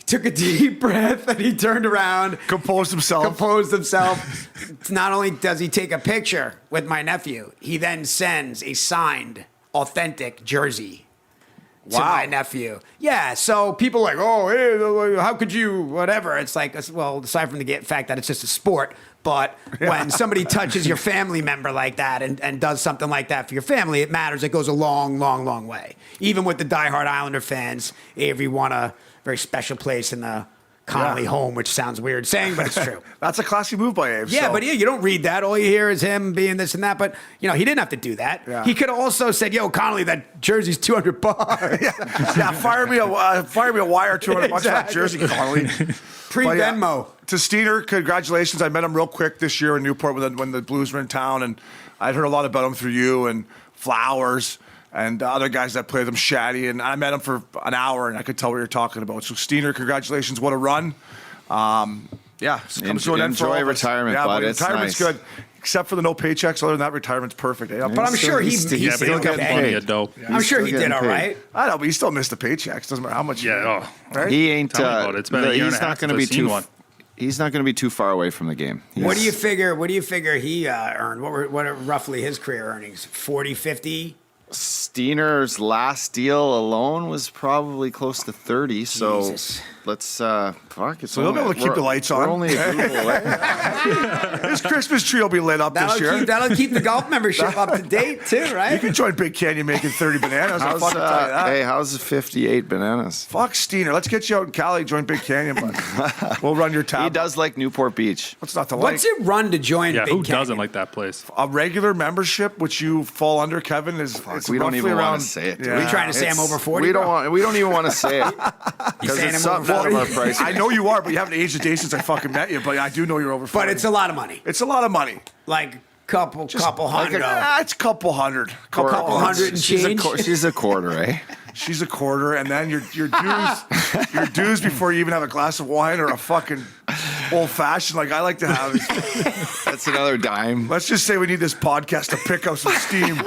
C: Took a deep breath and he turned around.
A: Composed himself.
C: Not only does he take a picture with my nephew, he then sends a signed, authentic jersey my nephew. Yeah, so people are like, oh, hey, how could you, whatever. It's like, well, aside from the fact that it's just a sport, but when somebody touches your family member like that and does something like that for your family, it matters. It goes a long, long, long way. Even with the diehard Islander fans, Avery won a very special place in the Connolly home, which sounds weird saying, but it's true.
A: That's a classy move by Abe.
C: Yeah,
A: so.
C: but you don't read that. All you hear is him being this and that. But, he didn't have to do that.
A: Yeah.
C: He could have also said, yo, Connolly, that jersey's $200.
A: yeah, fire me a wire, $200 for that jersey, Connolly.
C: Pre-Venmo.
A: To Steener, congratulations. I met him real quick this year in Newport when the Blues were in town, and I'd heard a lot about him through you and Flowers and other guys that play them, Shaddy, and I met him for an hour, and I could tell what you're talking about. So, Steener, congratulations. What a run.
B: Enjoy retirement, bud. It's
A: retirement's
B: nice.
A: good, except for the no paychecks. Other than that, retirement's perfect.
C: But I'm sure he
B: still
C: still
B: getting
C: got
B: paid.
D: Plenty of dope.
C: I'm sure he
B: still
C: did
B: getting
C: all
B: paid.
C: right.
A: I know, but he still missed the paychecks. Doesn't matter how much.
D: Yeah.
A: Right?
B: He ain't.
D: Tell me about it. It's been a year and a half
B: going to
D: since
B: be
D: I've seen
B: too.
D: one.
B: He's not going to be too far away from the game.
C: What do you figure he earned? What are roughly his career earnings? 40, 50?
B: Steener's last deal alone was probably close to 30. So
C: Jesus.
B: let's fuck it.
A: So he'll be able to keep the lights on.
B: We're only a Google away.
A: His Christmas tree will be lit up this year.
C: That'll keep the golf membership up to date too, right?
A: You can join Big Canyon making 30 bananas. I'll fucking tell you that.
B: Hey, how's the 58 bananas?
A: Fuck Steener. Let's get you out in Cali. Join Big Canyon, bud. We'll run your tab.
B: He does like Newport Beach.
A: What's not to like?
C: What's it run to join
D: Yeah,
C: Big
D: who
C: Canyon?
D: doesn't like that place?
A: A regular membership, which you fall under, Kevin, is it's
B: We don't
A: roughly
B: even
A: around.
B: want to say it.
C: Are you trying to say I'm over 40?
B: We don't even want to say it because
C: saying
B: it's
C: I'm over
B: something out of our
C: 40?
B: price.
A: I know you are, but you haven't aged a day since I fucking met you. But I do know you're over 40.
C: But it's a lot of money.
A: It's a lot of money.
C: Like couple hundred.
A: It's a couple hundred.
C: Couple hundred and
B: She's
C: change.
B: She's a quarter, eh?
A: She's a quarter, and then your dues, your dues before you even have a glass of wine or a fucking old fashioned like I like to have.
B: That's another dime.
A: Let's just say we need this podcast to pick up some steam.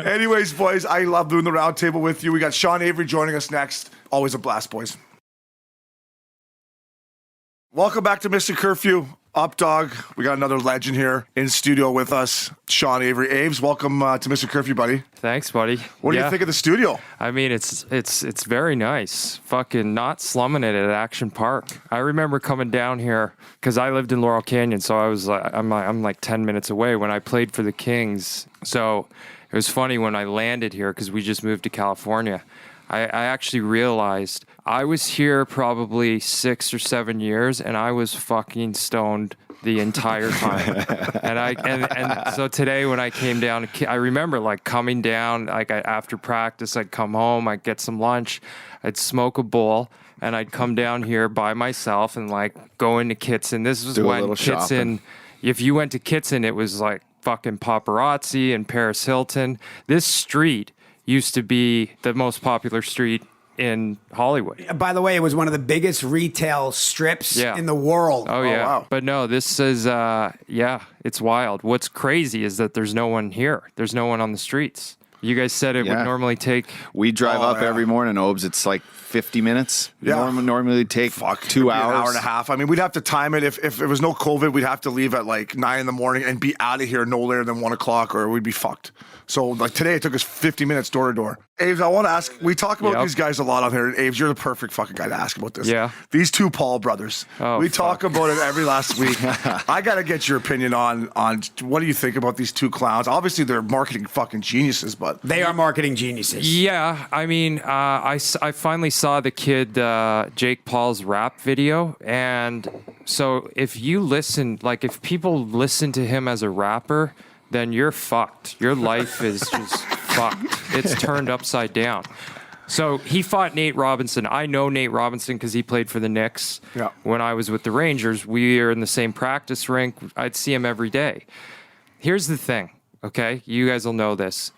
A: Anyways, boys, I love doing the round table with you. We got Sean Avery joining us next. Always a blast, boys. Welcome back to Mr. Curfew. Up, dog. We got another legend here in studio with us, Sean Avery. Aves, welcome to Mr. Curfew, buddy.
E: Thanks, buddy.
A: What do you think of the studio?
E: I mean, it's very nice. Fucking not slumming it at Action Park. I remember coming down here because I lived in Laurel Canyon, so I was I'm like 10 minutes away when I played for the Kings. So it was funny when I landed here because we just moved to California. I actually realized I was here probably 6 or 7 years, and I was fucking stoned the entire time. and so today when I came down, I remember like coming down, like after practice, I'd come home, I'd get some lunch, I'd smoke a bowl, and I'd come down here by myself and like go into Kitson. This was
B: Do a
E: when
B: little
E: Kitson,
B: shopping.
E: if you went to Kitson, it was like fucking paparazzi and Paris Hilton. This street used to be the most popular street in Hollywood.
C: By the way, it was one of the biggest retail strips
E: Yeah.
C: in the world.
E: Oh, yeah.
A: wow.
E: But no, this is, it's wild. What's crazy is that there's no one here. There's no one on the streets. You guys said it would
B: Yeah.
E: normally take.
B: We drive up
A: yeah.
B: every morning, Obes. It's like 50 minutes.
A: Yeah.
B: Normally take 2
A: It'd be
B: hours.
A: an hour and a half. I mean, we'd have to time it. If there was no COVID, we'd have to leave at like 9 in the morning and be out of here no later than 1 o'clock, or we'd be fucked. So like today, it took us 50 minutes door to door. Aves, I want to ask. We talk about
E: Yep.
A: these guys a lot on here. Aves, you're the perfect fucking guy to ask about this.
E: Yeah.
A: These two Paul brothers.
E: Oh,
A: we talk
E: fuck.
A: about it every last week. I got to get your opinion on what do you think about these two clowns? Obviously, they're marketing fucking geniuses, but
C: They are marketing geniuses.
E: Yeah, I mean, I finally saw the kid Jake Paul's rap video, and so if you listen, like if people listen to him as a rapper, then you're fucked. Your life is just fucked. It's turned upside down. So he fought Nate Robinson. I know Nate Robinson because he played for the Knicks.
A: Yeah.
E: When I was with the Rangers, we were in the same practice rink. I'd see him every day. Here's the thing, okay? You guys will know this.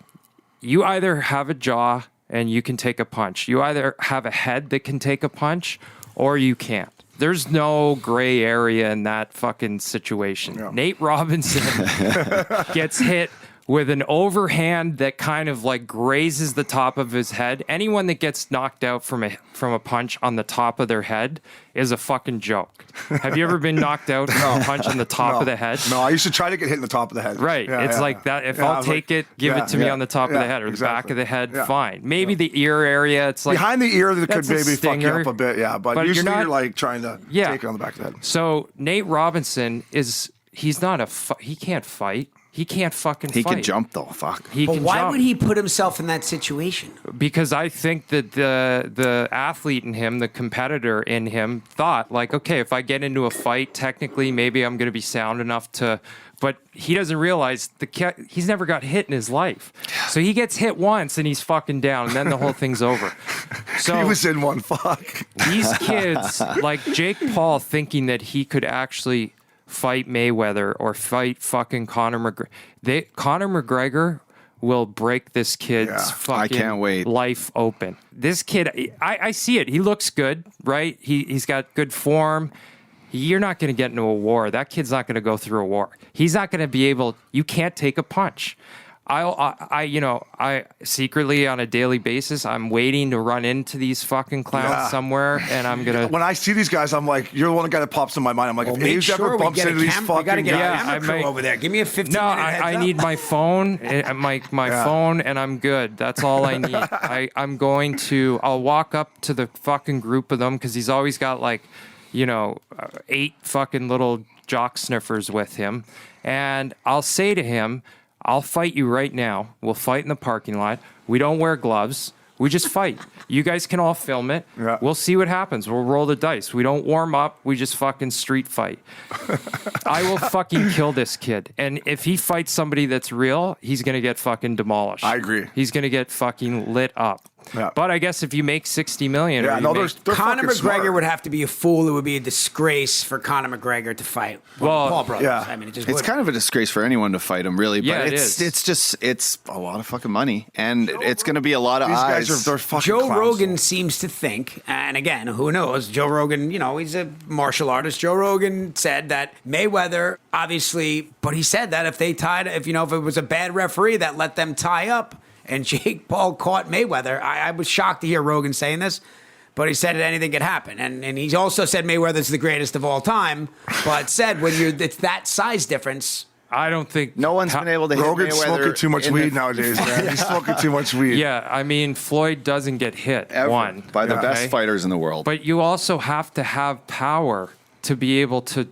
E: You either have a jaw and you can take a punch. You either have a head that can take a punch or you can't. There's no gray area in that fucking situation.
A: Yeah.
E: Nate Robinson gets hit with an overhand that kind of like grazes the top of his head. Anyone that gets knocked out from a punch on the top of their head is a fucking joke. Have you ever been knocked out from a punch on the top of the head?
A: No, I used to try to get hit in the top of the head.
E: Right.
A: Yeah,
E: it's
A: yeah,
E: like
A: yeah.
E: that. If
A: Yeah, I
E: I'll
A: was
E: take
A: like,
E: it, give it to me on the top of the head or the back of the head, fine. Maybe the ear area. It's like
A: behind the ear that could
E: that's a
A: maybe fuck you
E: stinger,
A: up a bit, yeah. But
E: you're
A: usually
E: not-
A: you're like trying to take it on the back of the head.
E: So Nate Robinson he's not he can't fight. He can't fucking
B: He
E: fight.
B: can jump though. Fuck.
E: He
C: But
E: can
C: why
E: jump.
C: would he put himself in that situation?
E: Because I think that the athlete in him, the competitor in him, thought like, okay, if I get into a fight, technically maybe I'm going to be sound enough to. But he doesn't realize he's never got hit in his life, so he gets hit once and he's fucking down, and then the whole thing's over. So
A: He was in one. Fuck.
E: these kids, like Jake Paul, thinking that he could actually fight Mayweather or fight fucking Conor McGregor. Conor McGregor will break this kid's
A: Yeah,
E: fucking
B: I can't wait.
E: life open. This kid, I see it. He looks good, right? He's got good form. You're not going to get into a war. That kid's not going to go through a war. He's not going to be able. You can't take a punch. I secretly on a daily basis, I'm waiting to run into these fucking clowns
A: Yeah.
E: somewhere, and I'm gonna.
A: When I see these guys, I'm like, you're the one guy that pops in my mind. I'm like, if
C: Make
A: Aves
C: sure
A: ever
C: we
A: bumps
C: get a
A: into these
C: we gotta
A: fucking
C: get a
A: guys,
C: camera
E: I
C: crew
E: might-
C: over there. Give me a 15
E: No,
C: minute heads
E: I
C: up.
E: need my phone, my
A: Yeah.
E: phone, and I'm good. That's all I need. I'll walk up to the fucking group of them because he's always got like, 8 fucking little jock sniffers with him, and I'll say to him, I'll fight you right now. We'll fight in the parking lot. We don't wear gloves. We just fight. You guys can all film it.
A: Yeah.
E: We'll see what happens. We'll roll the dice. We don't warm up. We just fucking street fight. I will fucking kill this kid. And if he fights somebody that's real, he's going to get fucking demolished.
A: I agree.
E: He's going to get fucking lit up.
A: Yeah.
E: But I guess if you make 60 million,
A: yeah,
E: or you
A: no,
E: make,
A: they're
C: Conor
A: fucking
C: McGregor
A: smart.
C: would have to be a fool. It would be a disgrace for Conor McGregor to fight
E: Well,
C: Paul brothers.
A: yeah.
C: I mean, it just
B: It's
C: would.
B: kind of a disgrace for anyone to fight him, really. But
E: Yeah, it
B: it's
E: is.
B: it's a lot of fucking money, and it's going to be a lot of
A: These
B: eyes.
A: guys are they're fucking
C: Joe
A: clowns.
C: Rogan seems to think, and again, who knows? Joe Rogan, he's a martial artist. Joe Rogan said that Mayweather, obviously, but he said that if it was a bad referee that let them tie up and Jake Paul caught Mayweather, I was shocked to hear Rogan saying this, but he said that anything could happen. And he also said Mayweather's the greatest of all time, but said it's that size difference.
E: I don't think
B: no one's been able to hit
A: Rogan's
B: Mayweather
A: smoking too much
B: in
A: weed
B: the-
A: nowadays, man. He's smoking too much weed.
E: Yeah, I mean, Floyd doesn't get hit,
B: ever by the
A: Yeah.
B: best
E: Okay.
B: fighters in the world.
E: But you also have to have power to be able to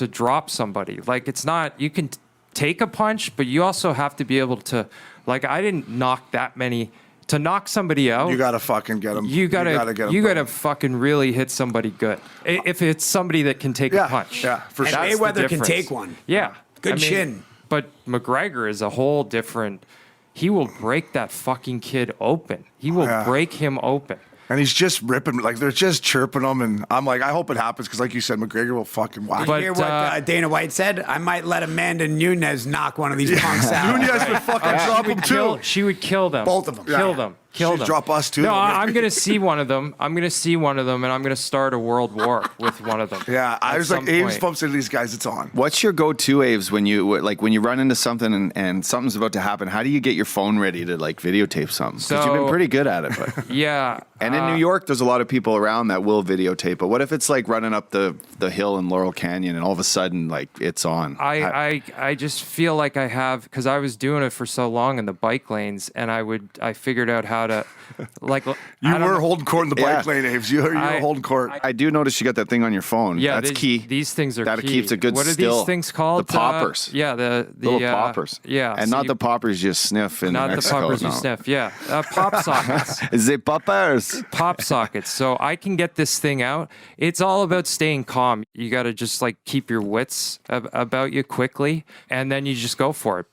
E: drop somebody. Like, it's not, you can take a punch, but you also have to be able to, like, I didn't knock that many. To knock somebody out,
A: You gotta fucking get him.
E: you gotta
A: get him.
E: you gotta fucking really hit somebody good. If it's somebody that can take
A: Yeah,
E: a punch,
A: yeah, for
C: And
A: sure.
E: That's the
C: Mayweather can
E: difference.
C: take one.
E: Yeah,
C: Good chin.
E: But McGregor is a whole different. He will break that fucking kid open. He will
A: Yeah.
E: break him open.
A: And he's just ripping, like they're just chirping him, and I'm like, I hope it happens because, like you said, McGregor will fucking whack.
C: Did
E: But,
C: you hear what Dana White said? I might let Amanda Nunes knock one of these punks out.
A: Nunez would fucking drop him too.
E: She would kill them.
C: Both of them.
E: Kill
C: Yeah.
E: them. Kill
A: She'd
E: them.
A: drop us too.
E: No, I'm gonna see one of them. I'm gonna see one of them, and I'm gonna start a world war with one of them.
A: Yeah, I
E: at
A: was like,
E: some
A: Aves
E: point.
A: bumps into these guys, it's on.
B: What's your go-to, Aves, when you run into something and something's about to happen? How do you get your phone ready to like videotape something? Because you've been
E: So-
B: pretty good at it. But.
E: Yeah.
B: And in New York, there's a lot of people around that will videotape. But what if it's like running up the hill in Laurel Canyon and all of a sudden, like, it's on?
E: I just feel like I have, because I was doing it for so long in the bike lanes, and I figured out how to, like,
A: You
E: I don't
A: were
E: know.
A: holding court in the bike
B: Yeah.
A: lane, Aves. You were holding court.
B: I do notice you got that thing on your phone.
E: Yeah,
B: That's key.
E: These things are
B: That
E: key.
B: keeps a good
E: What are
B: still.
E: these things called?
B: The poppers.
E: Yeah, the
B: Little poppers.
E: Yeah,
B: And
E: so
B: not
E: you-
B: the poppers you sniff in
E: not
B: Mexico.
E: the poppers
B: no.
E: you sniff. Yeah, pop sockets.
B: The poppers.
E: Pop sockets. So I can get this thing out. It's all about staying calm. You got to just like keep your wits about you quickly, and then you just go for it.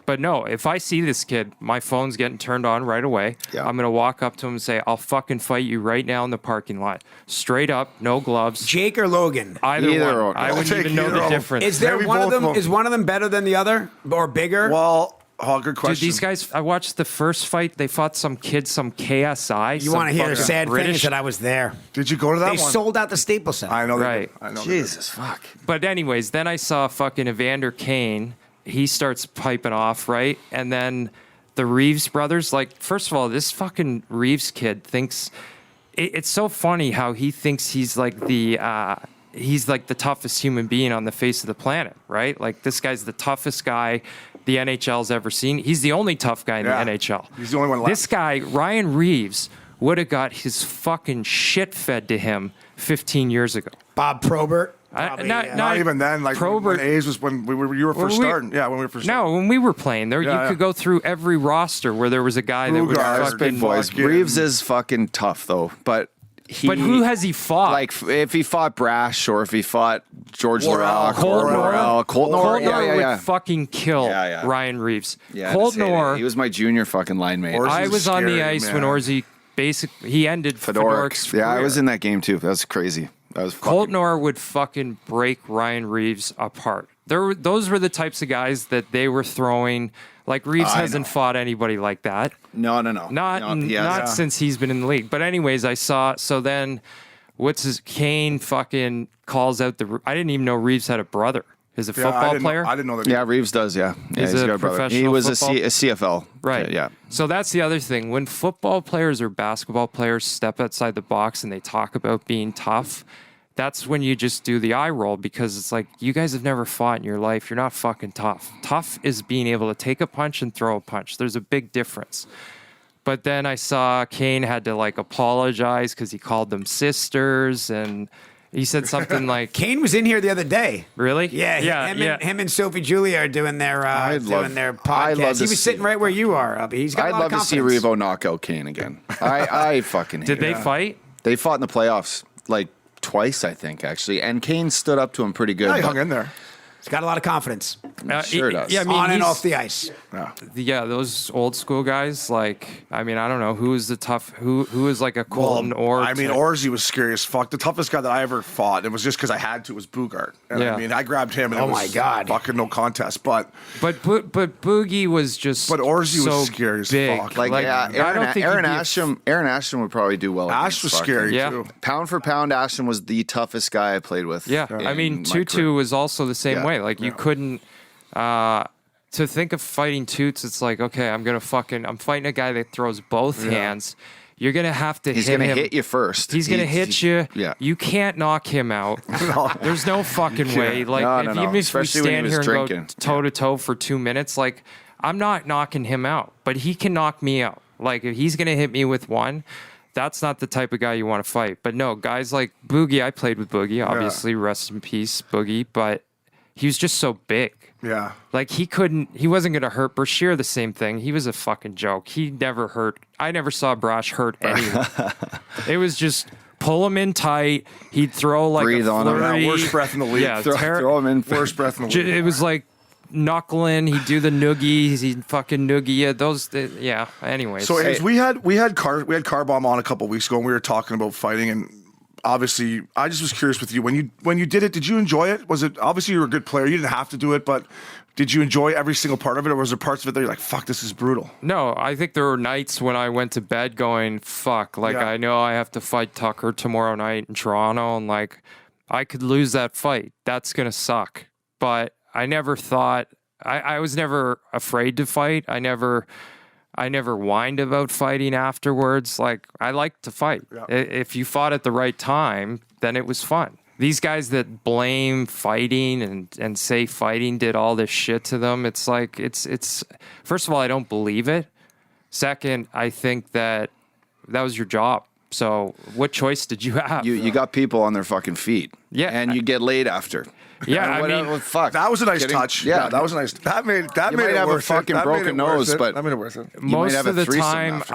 E: But no, if I see this kid, my phone's getting turned on right away.
B: Yeah.
E: I'm gonna walk up to him and say, "I'll fucking fight you right now in the parking lot, straight up, no gloves."
C: Jake or Logan?
E: Either
B: Either
E: one.
B: or.
E: I
B: I'll
E: wouldn't
A: take
E: even know
A: either
E: the
A: of 'em.
E: difference.
C: Is there
A: Maybe
C: one of
A: both
C: them?
A: of 'em.
C: Is one of them better than the other or bigger?
A: Well, good
E: Dude,
A: question.
E: these guys, I watched the first fight. They fought some kid, some KSI.
C: you want to hear the sad thing?
E: British.
C: Is that I was there.
A: Did you go to that
C: They
A: one?
C: sold out the Staples Center.
A: I know. they
E: Right.
A: did. I know. they did.
B: Jesus, fuck.
E: But anyways, then I saw fucking Evander Kane. he starts piping off, right? And then the Reeves brothers, like, first of all, this fucking Reeves kid thinks it's so funny how he thinks he's like the toughest human being on the face of the planet, right? Like, this guy's the toughest guy the NHL's ever seen. He's the only tough guy in the NHL.
A: He's the only one left.
E: This guy, Ryan Reeves, would have got his fucking shit fed to him 15 years ago.
C: Bob Probert.
A: Not even then. Like
E: Probert,
A: when A's was when you were first starting. Yeah, when we were first.
E: No, when we were playing, there you could go through every roster where there was a guy that would
A: Bugars,
E: fucking.
A: big boys.
B: Reeves is fucking tough though, but
E: who has he fought?
B: Like if he fought Brash or if he fought George
A: Worrell,
B: Larocque or Worrell,
E: Coltnor
B: yeah.
E: would fucking kill
B: Yeah.
E: Ryan Reeves.
B: Yeah,
E: Coltnor,
B: he was my junior fucking line mate.
A: Orsi
E: I was on the
A: scary,
E: ice
A: man.
E: when Orsi he ended Fedorik's
B: Yeah, I
E: career.
B: was in that game too. That was crazy. That was fucking,
E: Coltnor would fucking break Ryan Reeves apart. Those were the types of guys that they were throwing. Like, Reeves hasn't fought anybody like that.
B: No.
E: Not since he's been in the league. But anyways, I saw. So then, Kane fucking calls out I didn't even know Reeves had a brother. Is a football player?
A: I didn't know that.
B: Yeah, Reeves does. Yeah,
E: He's
B: he's
E: a
B: got brother.
E: professional
B: He was a
E: football-
B: CFL.
E: Right.
B: Yeah.
E: So that's the other thing. When football players or basketball players step outside the box and they talk about being tough, that's when you just do the eye roll, because it's like, you guys have never fought in your life. You're not fucking tough. Tough is being able to take a punch and throw a punch. There's a big difference. But then I saw Kane had to like apologize because he called them sisters, and he said something like,
C: Kane was in here the other day.
E: "Really?
C: Yeah, him and Sophie Julia are doing their podcast.
B: I'd love
C: He
B: to
C: was sitting right where you are, Ubby. He's got
B: I'd
C: a lot
B: love
C: of
B: to see
C: confidence.
B: Revo knock out Kane again. I fucking hate
E: Did they
B: it.
E: fight?"
B: They fought in the playoffs like twice, I think, actually, and Kane stood up to him pretty good.
A: Yeah, he
B: but-
A: hung in there.
C: He's got a lot of confidence
B: Sure does.
E: Yeah, I mean,
C: on and
E: he's-
C: off the ice.
E: Yeah, those old school guys, like, I mean, I don't know who is the tough, who is like a Colton or.
A: I mean, Orsi was scary as fuck. The toughest guy that I ever fought, it was just because I had to, was Bugart. And
E: Yeah.
A: I mean, I grabbed him, and
C: Oh
A: it was
C: my God.
A: fucking no contest. But
E: Boogie was just.
A: But Orsi was
E: so
A: scary as
E: big.
A: fuck.
B: Like, yeah,
E: I don't think
B: Aaron
E: he'd be a-
B: Asham would probably do well.
A: Ash
B: against
A: was
B: fucking-
A: scary
E: Yeah.
A: too.
B: Pound for pound, Asham was the toughest guy I played with.
E: Yeah, I mean,
B: in my
E: Tootoo
B: career.
E: was also the same
B: Yeah,
E: way. Like, you couldn't. To think of fighting Toots, it's like, okay, I'm fighting a guy that throws both hands. You're gonna have to
B: He's
E: hit
B: gonna
E: him.
B: hit you first.
E: He's gonna hit you.
B: Yeah.
E: You can't knock him out. There's no fucking way. Like,
B: No,
E: even if we
B: especially when he
E: stand
B: was
E: here and
B: drinking.
E: go toe to toe for 2 minutes, like, I'm not knocking him out, but he can knock me out. Like, if he's gonna hit me with one, that's not the type of guy you want to fight. But no, guys like Boogie, I played with Boogie, obviously, rest in peace, Boogie, but he was just so big.
A: Yeah.
E: Like, he wasn't going to hurt Brashear, the same thing. He was a fucking joke. He never hurt. I never saw Brash hurt anyone. It was just pull him in tight. He'd throw like
B: Breathe
E: a
B: on him.
E: flurry.
A: Worst breath in the league.
E: Yeah,
B: throw him in.
A: Worst breath in the league.
E: It was like knuckling. He'd do the noogies. He'd fucking noogie you. Yeah. Anyways.
A: So anyways, we had Car Bomb on a couple weeks ago, and we were talking about fighting, and obviously, I just was curious with you when you did it. Did you enjoy it? Was it obviously you were a good player? You didn't have to do it, but did you enjoy every single part of it, or was there parts of it that you're like, "Fuck, this is brutal"?
E: No, I think there were nights when I went to bed going, fuck, like,
A: Yeah.
E: I know I have to fight Tucker tomorrow night in Toronto, and like, I could lose that fight. That's going to suck. But I never thought, I was never afraid to fight. I never whined about fighting afterwards. Like, I like to fight. If you fought at the right time, then it was fun. These guys that blame fighting and say fighting did all this shit to them, it's like, it's first of all, I don't believe it. Second, I think that was your job. So what choice did you have?
B: You got people on their fucking feet.
E: Yeah.
B: And you get laid after.
E: Yeah,
B: And
E: I
B: whatever,
E: mean,
B: fuck.
A: That was a nice
B: Kidding?
A: touch.
B: Yeah,
A: that was a nice. That made
B: You
A: made
B: might
A: it
B: have a
A: worth it.
B: fucking
A: That made
B: broken
A: it worth
B: nose,
A: it.
B: but-
A: that made it worth it.
B: You might
E: most
B: have
E: of
B: a
E: the
B: threesome
E: time
B: after.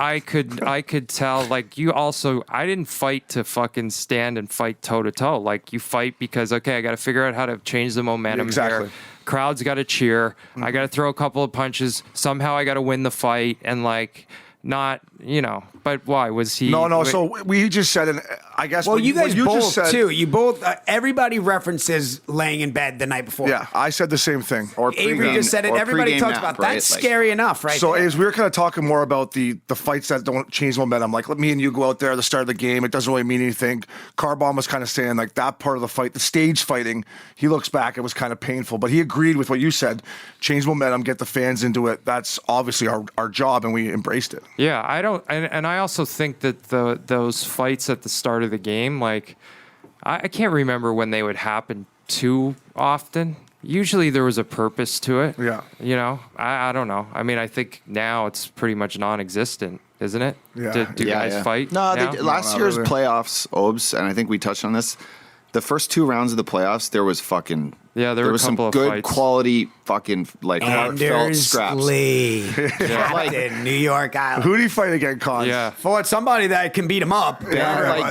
E: I could tell, like, you also, I didn't fight to fucking stand and fight toe to toe. Like, you fight because, okay, I got to figure out how to change the momentum
A: Exactly.
E: here. Crowd's got to cheer. I got to throw a couple of punches. Somehow I got to win the fight, and like, not, but why was he?
A: No. So we just said, and I guess.
C: Well,
A: what
C: you guys
A: what
C: both
A: just said,
C: too. You both. Everybody references laying in bed the night before.
A: Yeah, I said the same thing.
B: Or
C: Avery just said it.
B: or
C: Everybody
B: pregame
C: talks
B: nap,
C: about
B: right?
C: that's
B: Like-
C: scary enough, right?
A: So
C: there.
A: as we were kind of talking more about the fights that don't change momentum, like let me and you go out there at the start of the game, it doesn't really mean anything. Carbon was kind of saying like that part of the fight, the stage fighting, he looks back, it was kind of painful, but he agreed with what you said. Change momentum, get the fans into it. That's obviously our job, and we embraced it.
E: Yeah, I don't, and I also think that those fights at the start of the game, like, I can't remember when they would happen too often. Usually there was a purpose to it.
A: Yeah.
E: You know, I don't know. I mean, I think now it's pretty much non-existent, isn't it?
A: Yeah.
E: Do guys fight?
B: No,
E: now?
B: last
A: not
B: year's
A: really.
B: playoffs, Obes, and I think we touched on this. The first 2 rounds of the playoffs, there was fucking there
E: were a
B: was some
E: couple of
B: good
E: fights.
B: quality fucking like heartfelt
C: Anders
B: scraps.
C: Lee, Captain, New York Island.
A: Who do you fight again, Con?
E: Yeah.
C: For somebody that can beat him up.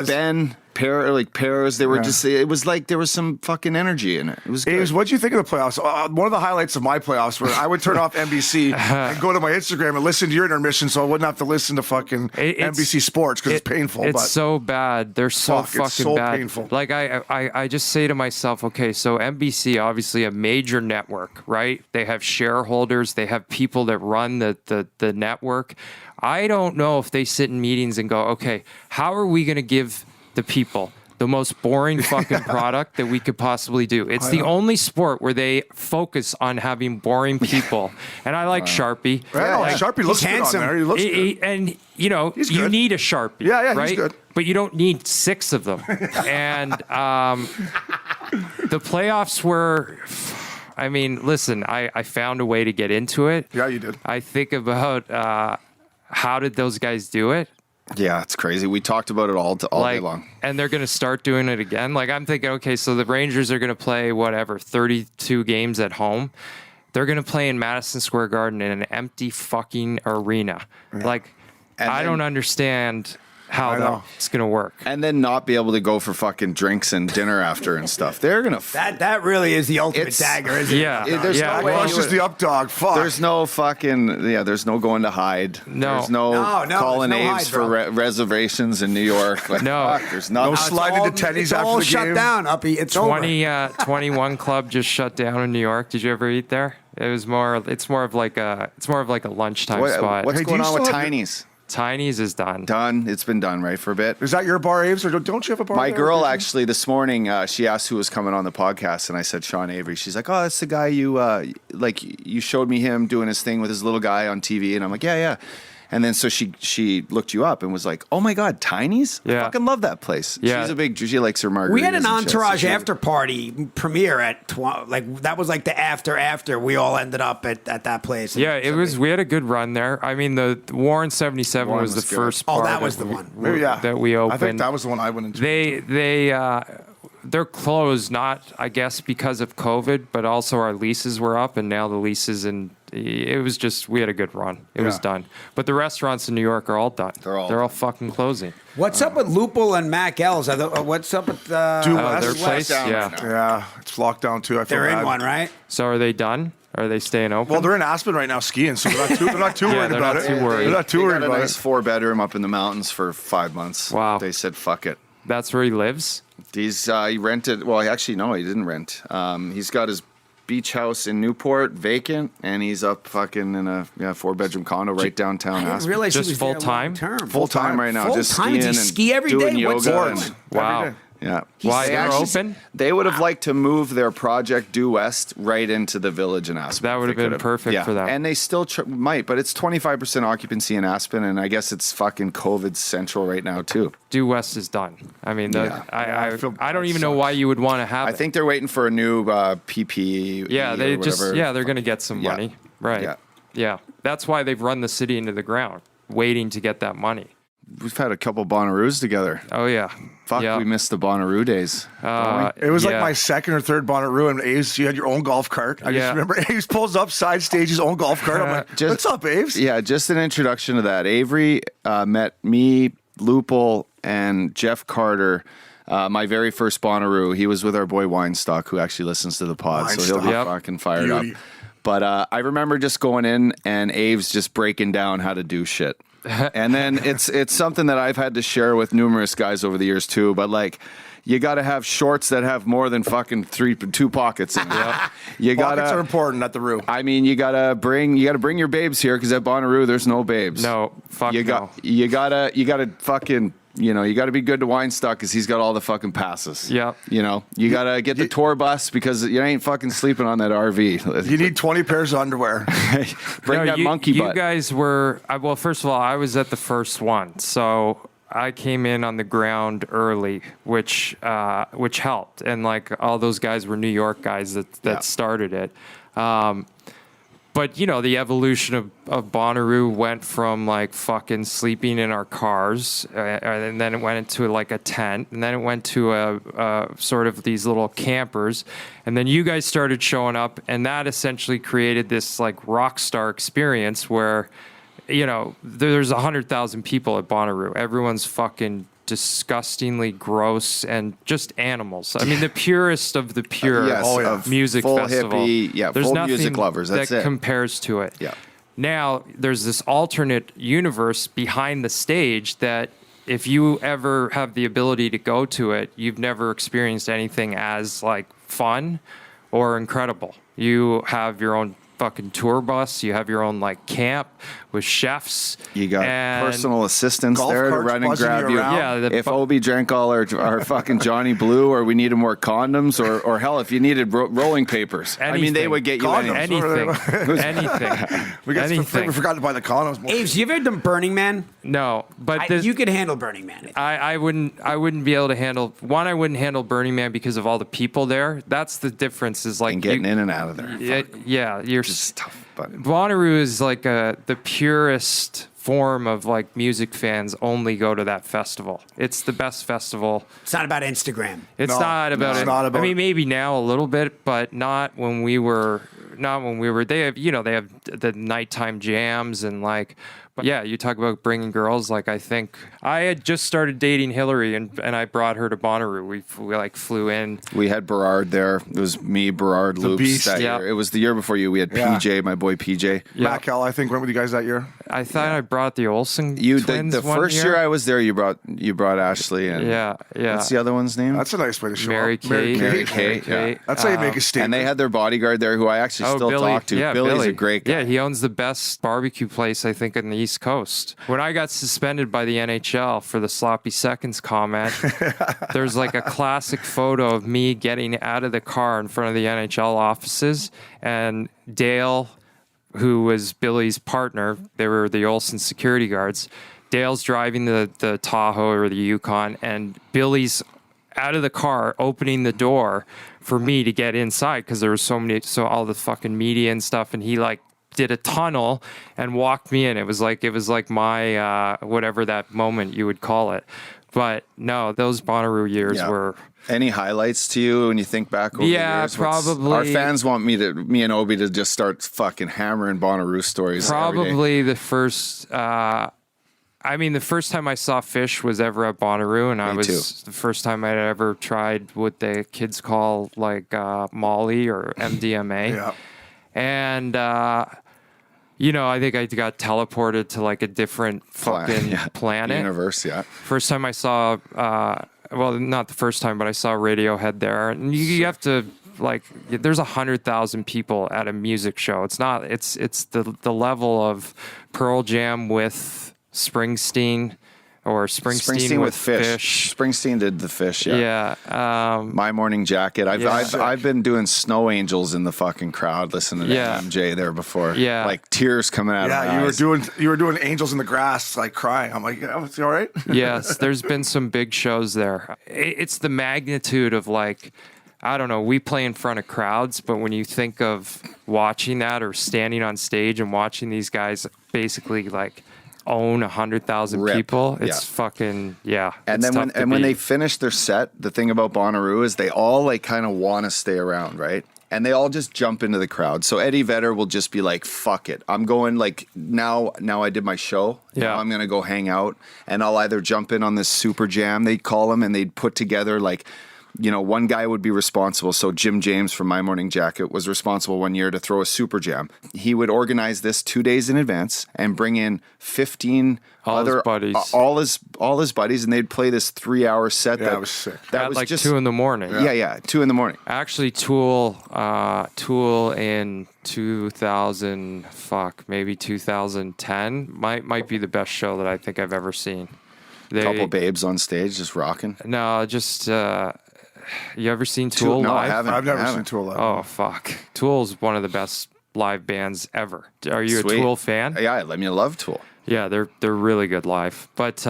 B: Ben, Pears, they were just, it was like there was some fucking energy in it. It was good.
A: Ames, what'd you think of the playoffs? One of the highlights of my playoffs were I would turn off NBC and go to my Instagram and listen to your intermission, so I wouldn't have to listen to fucking NBC Sports because it's painful.
E: It's
A: but
E: so bad. They're so
A: Fuck,
E: fucking
A: it's so
E: bad.
A: painful.
E: Like I just say to myself, okay, so NBC, obviously a major network, right? They have shareholders. They have people that run the network. I don't know if they sit in meetings and go, okay, how are we going to give the people the most boring fucking product that we could possibly do? It's the only sport where they focus on having boring people. And I like Sharpie.
A: Yeah,
E: Like,
A: Sharpie looks good
C: handsome.
A: on there. He looks good.
E: and you know,
A: He's
E: you
A: good.
E: need a Sharpie.
A: Yeah, he's
E: right?
A: good.
E: But you don't need 6 of them. And the playoffs were, I mean, listen, I found a way to get into it.
A: Yeah, you did.
E: I think about how did those guys do it?
B: Yeah, it's crazy. We talked about it all day long.
E: And they're going to start doing it again. Like, I'm thinking, okay, so the Rangers are going to play 32 games at home. They're going to play in Madison Square Garden in an empty fucking arena. Like,
B: And
E: I
B: then-
E: don't understand how
A: I know.
E: that's going to work.
B: And then not be able to go for fucking drinks and dinner after and stuff. They're gonna.
C: That really is the ultimate
B: It's-
C: dagger, isn't it?
E: Yeah.
B: There's
E: yeah.
B: no way.
A: Crushes the up dog. Fuck.
B: There's no fucking there's no going to hide.
E: No.
B: There's no,
C: No,
B: calling
C: there's no
B: Aves
C: hide,
B: for
C: bro.
B: reservations in New York. Like,
E: No.
B: fuck, there's nothing.
A: No slide into tennies
C: it's
A: after
C: all
A: the
C: shut
A: game.
C: down, Uppy. It's over.
E: 21 Club just shut down in New York. Did you ever eat there? It's more of like a lunchtime spot.
B: What's
A: Hey, do
B: going
A: you
B: on with
A: still have
B: Tiny's?
E: Tiny's is done.
B: Done. It's been done, right, for a bit.
A: Is that your bar, Aves, or don't you have a bar?
B: My
A: there?
B: girl actually this morning, she asked who was coming on the podcast, and I said Sean Avery. She's like, "Oh, that's the guy you showed me him doing his thing with his little guy on TV," and I'm like, "Yeah." And then so she looked you up and was like, "Oh my God, Tiny's! I
E: Yeah.
B: fucking love that place."
E: Yeah.
B: She likes her margaritas.
C: We had an
B: and shit, so
C: Entourage
B: she-
C: after party premiere at that was like the after we all ended up at that place.
E: Yeah, it was. We had a good run there. I mean, the Warren 77
B: Warren
E: was the
B: was good.
E: first.
C: Oh,
E: bar
C: that was the one.
A: Maybe, yeah.
E: that we opened.
A: I think that was the one I went into.
E: They're closed, not I guess because of COVID, but also our leases were up, and now the leases and it was just we had a good run. It was
A: Yeah.
E: done. But the restaurants in New York are all done.
B: They're all
E: fucking closing.
C: What's up with Lupul and Mac L's? What's up with
A: Due
E: Oh,
A: West.
E: their place,
B: down
E: yeah.
B: right now.
A: Yeah, it's locked down too. I feel
C: They're in
A: bad.
C: one, right?
E: So are they done? Are they staying open?
A: Well, they're in Aspen right now skiing, so they're not too
E: Yeah,
A: worried
E: they're
A: about
E: not
A: it.
E: too worried.
A: They're not too
B: They
A: worried
B: got a
A: about
B: nice
A: it.
B: 4-bedroom up in the mountains for 5 months.
E: Wow.
B: They said, "Fuck it."
E: That's where he lives.
B: He rented. Well, actually, no, he didn't rent. He's got his beach house in Newport vacant, and he's up fucking in a 4-bedroom condo right downtown
C: I didn't
B: Aspen.
C: realize
E: Just
C: he was there
E: full-time?
C: long-term.
B: Full time right now,
C: Full
B: just
C: time?
B: skiing
C: Does he
B: and
C: ski every
B: doing
C: day? What's he
B: yoga.
C: doing?
B: and-
E: Wow.
B: Yeah.
E: Why
B: They
E: they're
B: actually-
E: open?
B: They would have liked to move their project due west right into the village in Aspen.
E: That would have
B: They
E: been
B: could've.
E: perfect for them.
B: And they still might, but it's 25% occupancy in Aspen, and I guess it's fucking COVID central right now too.
E: Due West is done. I mean,
B: Yeah.
A: I feel
E: I don't
A: bad.
E: even know why you would want to have
B: I
E: it.
B: think they're waiting for a new PP.
E: Yeah, they just they're going to get some
B: Yeah.
E: money, right?
B: Yeah.
E: Yeah, that's why they've run the city into the ground, waiting to get that money.
B: We've had a couple Bonnaroos together.
E: Oh yeah,
B: Fuck,
E: yeah.
B: we missed the Bonnaroo days.
A: It was like
E: yeah.
A: my second or third Bonnaroo, and Aves, you had your own golf cart. I
E: Yeah.
A: just remember Aves pulls up side stage his own golf cart. I'm like,
B: Just-
A: what's up, Aves?
B: Yeah, just an introduction to that. Avery met me, Lupul, and Jeff Carter. My very first Bonnaroo. He was with our boy Weinstock, who actually listens to the pod, so he'll be
E: Yep.
B: fucking fired
A: Beauty.
B: up. But I remember just going in and Aves just breaking down how to do shit. And then it's something that I've had to share with numerous guys over the years too. But like, you got to have shorts that have more than fucking 2 pockets in them. You
A: Pockets are
B: gotta.
A: important at the Roo.
B: I mean, you gotta bring your babes here because at Bonnaroo there's no babes.
E: No, fuck
B: you
E: no.
B: You gotta fucking. You know, you got to be good to Weinstock because he's got all the fucking passes.
E: Yep.
B: You know, you got to get the tour bus because you ain't fucking sleeping on that RV.
A: You need 20 pairs of underwear.
B: Bring that monkey
E: you
B: butt.
E: You guys were, well, first of all, I was at the first one. So I came in on the ground early, which helped. And like all those guys were New York guys that started it. But, you know, the evolution of Bonnaroo went from, like, fucking sleeping in our cars, and then it went into, like, a tent, and then it went to a sort of these little campers, and then you guys started showing up, and that essentially created this, like, rock star experience where, you know, there's 100,000 people at Bonnaroo. Everyone's fucking disgustingly gross and just animals. I mean, the purest of the pure music
B: full
E: festival.
B: Hippie,
E: there's
B: full
E: nothing
B: music lovers. That's
E: that
B: it.
E: compares to it.
B: Yeah.
E: Now there's this alternate universe behind the stage that if you ever have the ability to go to it, you've never experienced anything as like fun or incredible. You have your own fucking tour bus. You have your own like camp with chefs.
B: You got personal assistants
A: golf
B: there to
A: carts
B: run and
A: buzzing
B: grab
A: you
B: you.
A: around.
E: Yeah,
B: If Obi drank all our fucking Johnny Blue, or we needed more condoms, or hell, if you needed rolling papers, I mean, they
E: Anything.
B: would get you
A: Condoms.
E: anything.
A: We forgot to buy the condoms.
C: Aves, you ever done Burning Man?
E: No, but
C: You could handle Burning Man.
E: I wouldn't be able to handle one. I wouldn't handle Burning Man because of all the people there. That's the difference. Is like
B: and getting in and out of there.
E: Yeah, you're
B: Just tough. But
E: Bonnaroo is like the purest form of like music fans only go to that festival. It's the best festival.
C: It's not about Instagram.
E: It's
A: No,
E: not about
A: it's
E: it.
A: not about-
E: I mean, maybe now a little bit, but not when we were. Not when we were. They have the nighttime jams and like. But yeah, you talk about bringing girls. Like I think I had just started dating Hillary, and I brought her to Bonnaroo. We like flew in.
B: we had Berard there. It was me, Berard, Loops
A: Beast.
B: that
E: Yeah.
B: year. It was the year before you. We had
A: Yeah.
B: PJ, my boy PJ.
E: Yeah.
A: Matt Kell, I think, went with you guys that year.
E: I thought I brought the Olsen
B: You
E: twins
B: the
E: one
B: first year I was there, you brought Ashley and
E: Yeah.
B: what's the other one's name?
A: That's a nice way to show
E: Mary
A: up.
E: Kate.
B: Mary Kate, yeah.
A: That's how you make a statement.
B: And they had their bodyguard there, who I actually still talk to.
E: Yeah,
B: Billy's
E: Billy.
B: a great guy.
E: Yeah, he owns the best barbecue place, I think, in the East Coast. When I got suspended by the NHL for the sloppy seconds comment, there's like a classic photo of me getting out of the car in front of the NHL offices, and Dale, who was Billy's partner, they were the Olsen security guards. Dale's driving the Tahoe or the Yukon, and Billy's out of the car opening the door for me to get inside because there was so all the fucking media and stuff, and he like did a tunnel and walked me in. It was like my whatever that moment you would call it. But no, those Bonnaroo years
B: Yeah.
E: were.
B: Any highlights to you when you think back over the years?
E: Probably.
B: Our fans want me and Obi to just start fucking hammering Bonnaroo stories. every day.
E: Probably the first. The first time I saw Fish was ever at Bonnaroo, and I was
B: too.
E: the first time I'd ever tried what the kids call like Molly or MDMA.
A: Yeah.
E: And I think I got teleported to like a different fucking planet.
B: Universe, yeah.
E: First time I saw, not the first time, but I saw Radiohead there. And you have to, like, there's 100,000 people at a music show. It's not, it's the level of Pearl Jam with Springsteen or Springsteen with Fish.
B: Springsteen did the Fish, yeah.
E: Yeah.
B: My Morning Jacket. I've been doing Snow Angels in the fucking crowd listening to MJ there before.
E: Yeah.
B: Like tears coming out of my eyes.
A: you were doing Angels in the Grass, like crying. I'm like, oh, is he all right?
E: Yes, there's been some big shows there. It's the magnitude of like, I don't know, we play in front of crowds, but when you think of watching that or standing on stage and watching these guys basically like own 100,000 people, it's fucking
B: And then when they finish their set, the thing about Bonnaroo is they all like kind of want to stay around, right? And they all just jump into the crowd. So Eddie Vedder will just be like, fuck it. I'm going like now I did my show. Now I'm going to go hang out, and I'll either jump in on this super jam, they'd call them, and they'd put together like one guy would be responsible. So Jim James from My Morning Jacket was responsible one year to throw a super jam. He would organize this 2 days in advance and bring in 15
E: his buddies.
B: all his buddies, and they'd play this 3-hour set.
A: That was sick.
B: That
E: At
B: was
E: like
B: just
E: 2 a.m.
B: Yeah, 2 a.m.
E: Actually, Tool in 2000, maybe 2010 might be the best show that I think I've ever seen.
B: Couple babes on stage just rocking.
E: No, just you ever seen Tool
B: No, I
E: live?
B: haven't.
A: I've never seen Tool live.
E: Oh fuck, Tool's one of the best live bands ever. Are you
B: Sweet.
E: a Tool fan?
B: Yeah, I love Tool.
E: Yeah, they're really good live. But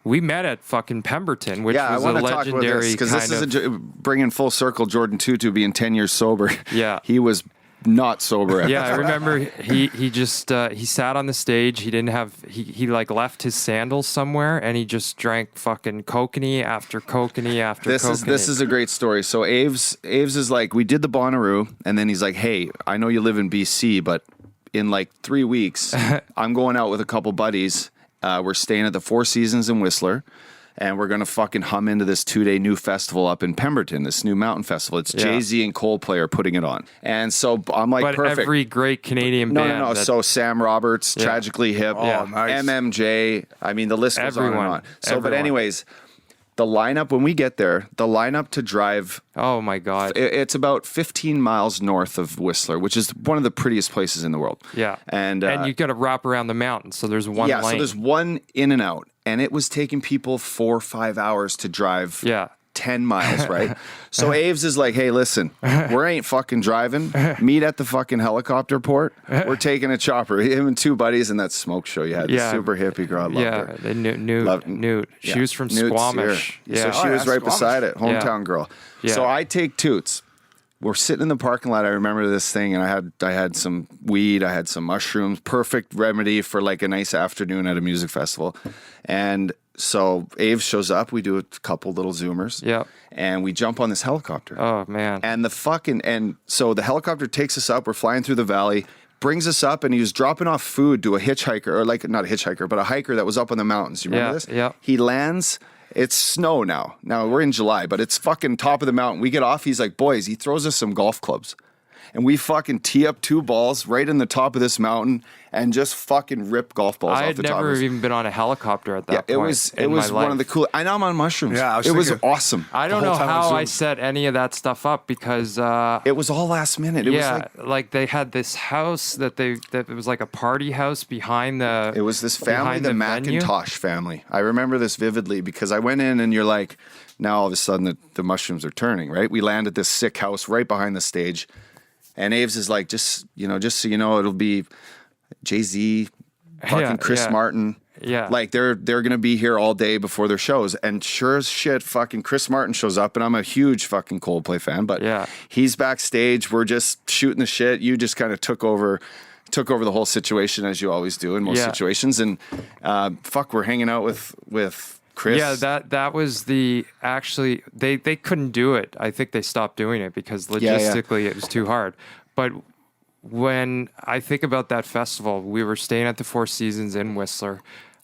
E: we met at fucking Pemberton, which
B: Yeah, I
E: was a
B: want to talk about
E: legendary
B: this because this
E: kind
B: is
E: of.
B: bringing full circle Jordan Tootoo being 10 years sober.
E: Yeah.
B: He was not sober.
E: Yeah, I remember he just he sat on the stage. He didn't have he like left his sandals somewhere, and he just drank fucking kokanee after kokanee after kokanee.
B: This is a great story. So Aves is like, we did the Bonnaroo, and then he's like, hey, I know you live in BC, but in like 3 weeks, I'm going out with a couple buddies. We're staying at the Four Seasons in Whistler. And we're going to fucking hum into this 2-day new festival up in Pemberton, this new mountain festival. It's Jay-Z and Coldplay are putting it on. And so I'm like,
E: but
B: perfect.
E: every great Canadian
B: No.
E: band.
B: So Sam Roberts, Tragically Hip,
A: nice.
B: MMJ. I mean, the list goes on
E: Everyone.
B: and on. So, but
E: Everyone.
B: anyways, the lineup, when we get there, the lineup to drive,
E: Oh my god.
B: it's about 15 miles north of Whistler, which is one of the prettiest places in the world.
E: Yeah.
B: And
E: you got to wrap around the mountain, so there's one
B: yeah,
E: lane.
B: so there's one in and out. And it was taking people 4 or 5 hours to drive 10 miles, right? So Aves is like, hey, listen, we ain't fucking driving. Meet at the fucking helicopter port. We're taking a chopper. Him and 2 buddies and that smoke show you had. The super hippie girl. I loved her.
E: the Newt. She
B: Yeah.
E: was from
B: Newt's
E: Squamish.
B: here.
E: Yeah.
B: So she was right
A: Squamish.
B: beside it. Hometown girl.
E: Yeah.
B: So I take Toots. We're sitting in the parking lot. I remember this thing, and I had some weed, I had some mushrooms. Perfect remedy for like a nice afternoon at a music festival. And so Aves shows up. We do a couple little Zoomers.
E: Yep.
B: And we jump on this helicopter.
E: Oh man.
B: And so the helicopter takes us up. We're flying through the valley. Brings us up, and he was dropping off food to a hitchhiker, or like not a hitchhiker, but a hiker that was up in the mountains. You remember this?
E: Yeah.
B: He lands. It's snow now. Now we're in July, but it's fucking top of the mountain. We get off. He's like, boys, he throws us some golf clubs. And we fucking tee up 2 balls right in the top of this mountain and just fucking rip golf balls
E: I
B: off
E: had
B: the top.
E: never
B: of
E: even been on a helicopter at that
B: it
E: point.
B: was
E: in my
B: one of the
E: life.
B: cool. I know I'm on mushrooms.
A: Yeah, I was
B: it was
A: thinking-
B: awesome.
E: I don't
A: whole
E: know
A: time
E: how
A: on
E: I
A: Zoom.
E: set any of that stuff up because
B: It was all last minute. It was like
E: they had this house that it was like a party house behind the.
B: it was this family,
E: behind
B: the
E: venue.
B: McIntosh family. I remember this vividly because I went in and you're like, now all of a sudden the mushrooms are turning, right? We land at this sick house right behind the stage. And Aves is like, just so you know, it'll be Jay-Z, fucking Chris Martin.
E: Yeah.
B: Like they're going to be here all day before their shows. And sure as shit, fucking Chris Martin shows up, and I'm a huge fucking Coldplay fan, but he's backstage. We're just shooting the shit. You just kind of took over the whole situation, as you always do in most situations. And we're hanging out with Chris.
E: Yeah, that was actually they couldn't do it. I think they stopped doing it because logistically it was too hard. But when I think about that festival, we were staying at the Four Seasons in Whistler.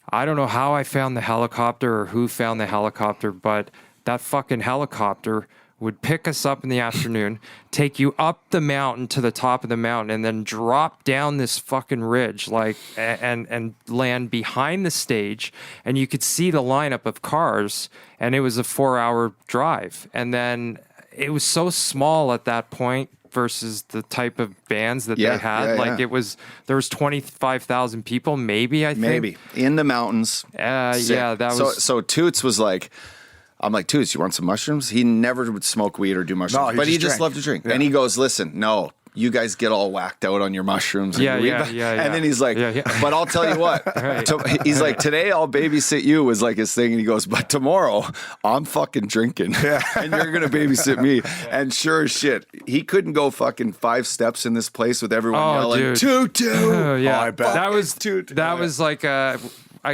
E: I don't know how I found the helicopter or who found the helicopter, but that fucking helicopter would pick us up in the afternoon, take you up the mountain to the top of the mountain, and then drop down this fucking ridge, and land behind the stage, and you could see the lineup of cars, and it was a 4-hour drive, and then it was so small at that point versus the type of bands that they had. There was 25,000 people, maybe. I think
B: maybe in the mountains.
E: That was
B: so. Toots was like. I'm like, Toots, you want some mushrooms? He never would smoke weed or do mushrooms,
A: No,
B: but he
A: just
B: just
A: drank.
B: loved to drink.
A: Yeah.
B: And he goes, listen, no, you guys get all whacked out on your mushrooms. And your weed. And then he's like, but I'll tell you what.
E: Right.
B: He's like, today I'll babysit you was like his thing. And he goes, but tomorrow I'm fucking drinking and you're going to babysit me. And sure as shit, he couldn't go fucking 5 steps in this place with everyone yelling,
E: dude.
B: Tootoo.
E: Oh, yeah.
A: I bet.
E: That was
B: Tootoo.
E: that was like I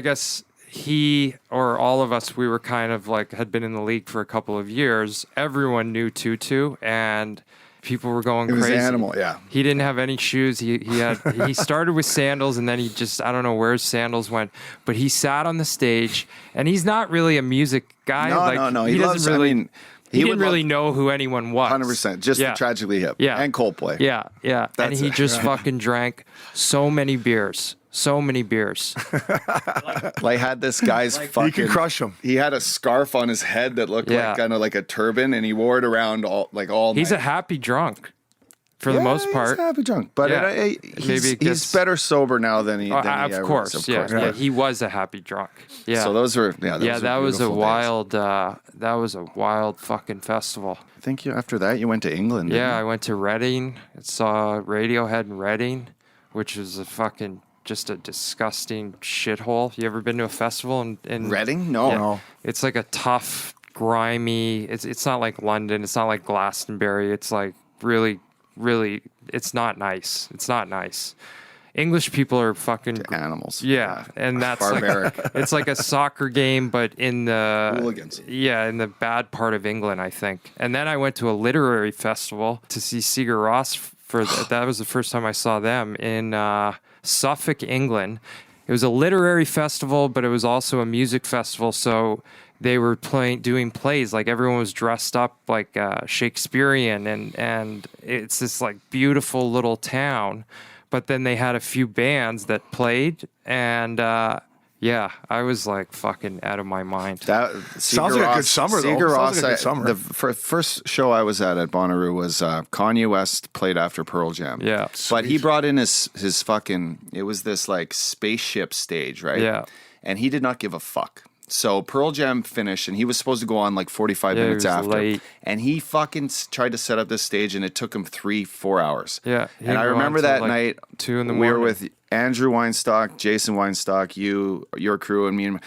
E: guess he or all of us, we were kind of like had been in the league for a couple of years. Everyone knew Tootoo, and people were going
B: It was
E: crazy.
B: animal, yeah.
E: He didn't have any shoes. He started with sandals, and then he just, I don't know where his sandals went, but he sat on the stage, and he's not really a music guy.
B: No.
E: He
B: He loves,
E: doesn't really. He
B: would
E: didn't really know who anyone was.
B: 100%. Just the Tragically Hip.
E: Yeah.
B: And Coldplay.
E: Yeah, yeah. And
B: That's
E: he
B: it.
E: just fucking drank so many beers. So many beers.
B: Like had this guy's fucking.
A: You can crush him.
B: He had a scarf on his head that looked
E: Yeah.
B: like kind of like a turban, and he wore it around all
E: He's
B: night.
E: a happy drunk for the most part.
B: He's happy drunk, but
E: Yeah.
B: he's,
E: Maybe it
B: he's
E: gets-
B: better sober now than he.
E: Oh,
B: than he
E: of
B: ever
E: course,
B: was,
E: yeah,
B: but-
E: he was a happy drunk. Yeah.
B: So those were
E: that was a wild that was a wild fucking festival.
B: I think after that you went to England.
E: Yeah, I
B: didn't
E: went to Reading. I saw Radiohead in Reading, which was a fucking just a disgusting shithole. You ever been to a festival in
B: Reading? No.
E: Yeah.
A: No.
E: It's like a tough, grimy. It's not like London. It's not like Glastonbury. It's like really, really. It's not nice. It's not nice. English people are fucking
B: Animals.
E: Yeah, and that's
B: Barbaric.
E: like it's like a soccer game, but in the
B: Hooligans.
E: Yeah, in the bad part of England, I think. And then I went to a literary festival to see Sigur Rós that was the first time I saw them in Suffolk, England. It was a literary festival, but it was also a music festival. So they were doing plays. Like everyone was dressed up like Shakespearean, and it's this like beautiful little town. But then they had a few bands that played, and yeah, I was like fucking out of my mind.
B: That
A: Sounds like a good summer, though.
B: Sigur
A: Sounds
B: Rós,
A: like a good summer.
B: The first show I was at Bonnaroo was Kanye West played after Pearl Jam.
E: Yeah.
B: But he brought in his fucking, it was this like spaceship stage, right?
E: Yeah.
B: And he did not give a fuck. So Pearl Jam finished, and he was supposed to go on like 45
E: Yeah, he
B: minutes
E: was
B: after.
E: late.
B: And he fucking tried to set up this stage, and it took him 3-4 hours.
E: Yeah, he
B: And I
E: went
B: remember
E: on till,
B: that
E: like,
B: night,
E: 2 in the
B: we were
E: morning.
B: with Andrew Weinstock, Jason Weinstock, your crew, and me,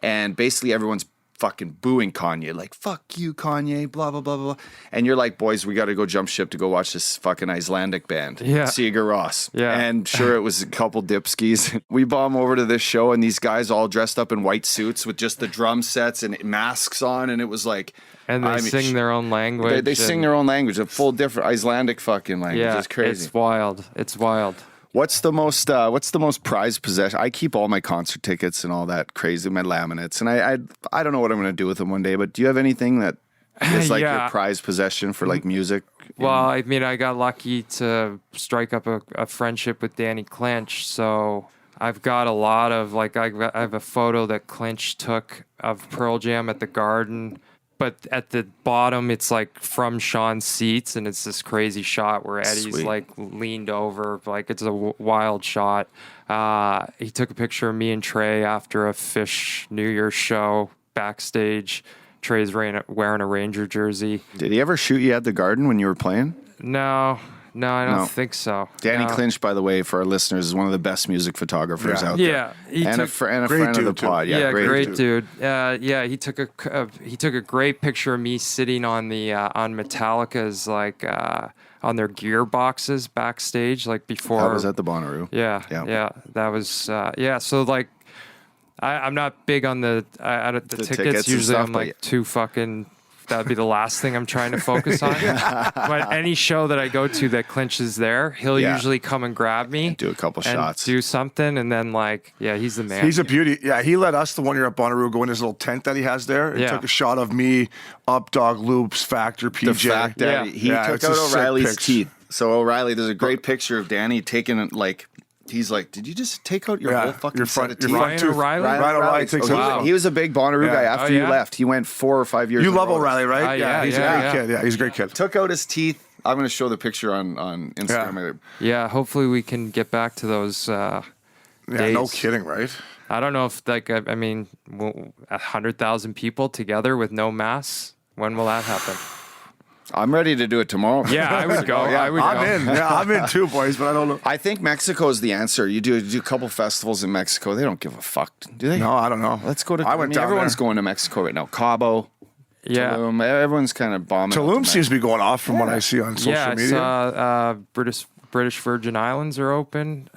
B: and basically everyone's fucking booing Kanye, like, fuck you, Kanye, blah, blah, blah, blah. And you're like, boys, we got to go jump ship to go watch this fucking Icelandic band,
E: Yeah.
B: Sigur Rós.
E: Yeah.
B: And sure, it was a couple dipskis. We bomb over to this show, and these guys all dressed up in white suits with just the drum sets and masks on, and it was like...
E: And they sing their own language.
B: They sing their own language, a full different Icelandic fucking language.
E: Yeah,
B: It's crazy.
E: It's wild. It's wild.
B: What's the most prized possession? I keep all my concert tickets and all that crazy, my laminates, and I don't know what I'm going to do with them one day. But do you have anything that is like
E: Yeah.
B: your prized possession for like music?
E: Well, I mean, I got lucky to strike up a friendship with Danny Clinch, so I've got a lot of like I have a photo that Clinch took of Pearl Jam at the Garden. But at the bottom, it's like from Sean's seats, and it's this crazy shot where Eddie's
B: Sweet.
E: like leaned over, like it's a wild shot. He took a picture of me and Trey after a Fish New Year's show backstage. Trey's wearing a Ranger jersey.
B: Did he ever shoot you at the Garden when you were playing?
E: No, I don't
B: No.
E: think so.
B: Danny
E: No.
B: Clinch, by the way, for our listeners, is one of the best music photographers
A: Yeah.
B: out
E: Yeah,
B: there.
E: he
B: And a
E: took-
B: friend
A: Great
B: of the
A: dude, too.
B: pod.
E: Yeah, great
B: dude.
E: dude. Yeah, he took a great picture of me sitting on the on Metallica's like on their gear boxes backstage, like before.
B: That was at the Bonnaroo.
E: Yeah. That was So like, I'm not big on the
B: tickets
E: tickets.
B: and
E: Usually,
B: stuff,
E: I'm
B: but
E: like too fucking. That'd be the last thing I'm trying to focus on. But any show that I go to that Clinch is there, he'll
B: Yeah.
E: usually come and grab me,
B: Do a couple
E: and
B: shots.
E: do something, and then like, yeah, he's the man.
A: He's a beauty. Yeah, he let us the one year at Bonnaroo go in his little tent that he has there and
E: Yeah.
A: took a shot of me, Up Dog, Loops, Factor, PJ.
B: The fact that
E: Yeah.
B: he
A: Yeah,
B: took
A: it's
B: out
A: a sick
B: O'Reilly's
A: pics.
B: teeth. So O'Reilly, there's a great picture of Danny taking like, he's like, did you just take out your whole fucking
A: your
B: set
A: front,
B: of
A: your
B: teeth?
A: front
E: Ryan
A: tooth.
E: O'Reilly?
A: Ryan O'Reilly takes
B: Oh,
A: it.
E: Wow.
B: he was a big Bonnaroo
A: Yeah.
B: guy. After
E: Oh,
B: you
E: yeah?
B: left, he went 4 or 5 years.
A: You
B: in
A: love
B: a row.
A: O'Reilly, right?
E: yeah,
A: he's a
E: yeah,
A: great
E: yeah.
A: kid. Yeah, he's a great kid.
B: Took out his teeth. I'm going to show the picture on Instagram.
E: Yeah, hopefully we can get back to those
A: Yeah,
E: days.
A: no kidding, right?
E: I don't know if like I mean 100,000 people together with no masks. When will that happen?
B: I'm ready to do it tomorrow.
E: Yeah, I would go. I would
A: I'm
E: go.
A: in. Yeah, I'm in too, boys, but I don't know.
B: I think Mexico is the answer. You do a couple festivals in Mexico. They don't give a fuck, do they?
A: No, I don't know.
B: Let's go to.
A: I went down
B: everyone's
A: there.
B: going to Mexico right now. Cabo,
E: Yeah.
B: Tulum. Everyone's kind of bombing.
A: Tulum seems to be going off from what I see on social
E: Yeah, I
A: media.
E: saw British Virgin Islands are open.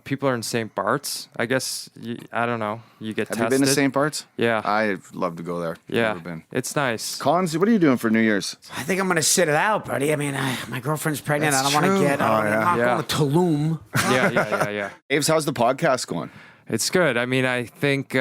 E: People are in St. Bart's. I guess I don't know. You get
B: Have
E: tested.
B: you been to St. Bart's?
E: Yeah.
B: I'd love to go there.
E: Yeah,
B: Never been.
E: it's nice.
B: Cons, what are you doing for New Year's?
C: I think I'm going to sit it out, buddy. I mean, my girlfriend's pregnant.
B: That's
C: I don't want
B: true.
C: to get. I'm not
E: Yeah.
C: going to Tulum.
E: Yeah.
B: Aves, how's the podcast going?
E: It's good. I mean, I think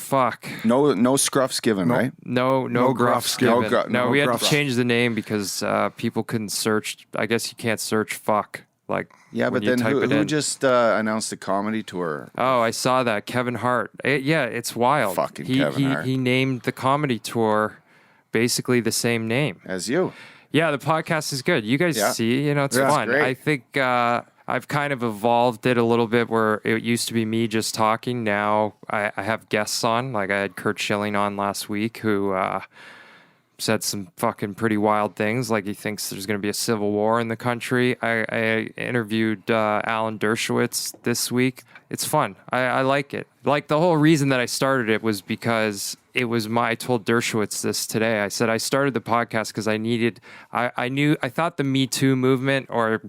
E: fuck.
B: No scruffs given, right?
E: No gruffs
A: given.
E: given.
B: No
E: We had
B: gruffs.
E: to change the name because people couldn't search. I guess you can't search fuck. Like,
B: Yeah,
E: when
B: but
E: you
B: then
E: type
B: who
E: it in.
B: just announced a comedy tour?
E: Oh, I saw that. Kevin Hart. It's wild.
B: Fucking
E: he,
B: Kevin
E: he,
B: Hart.
E: He named the comedy tour basically the same name.
B: As you.
E: Yeah, the podcast is good. You guys
B: Yeah.
E: see, it's
A: Yeah, it's
E: fun.
B: great.
E: I think I've kind of evolved it a little bit where it used to be me just talking. Now I have guests on. Like I had Kurt Schilling on last week who said some fucking pretty wild things. Like he thinks there's going to be a civil war in the country. I interviewed Alan Dershowitz this week. It's fun. I like it. Like the whole reason that I started it was because it was I told Dershowitz this today. I said I started the podcast because I thought the Me Too movement or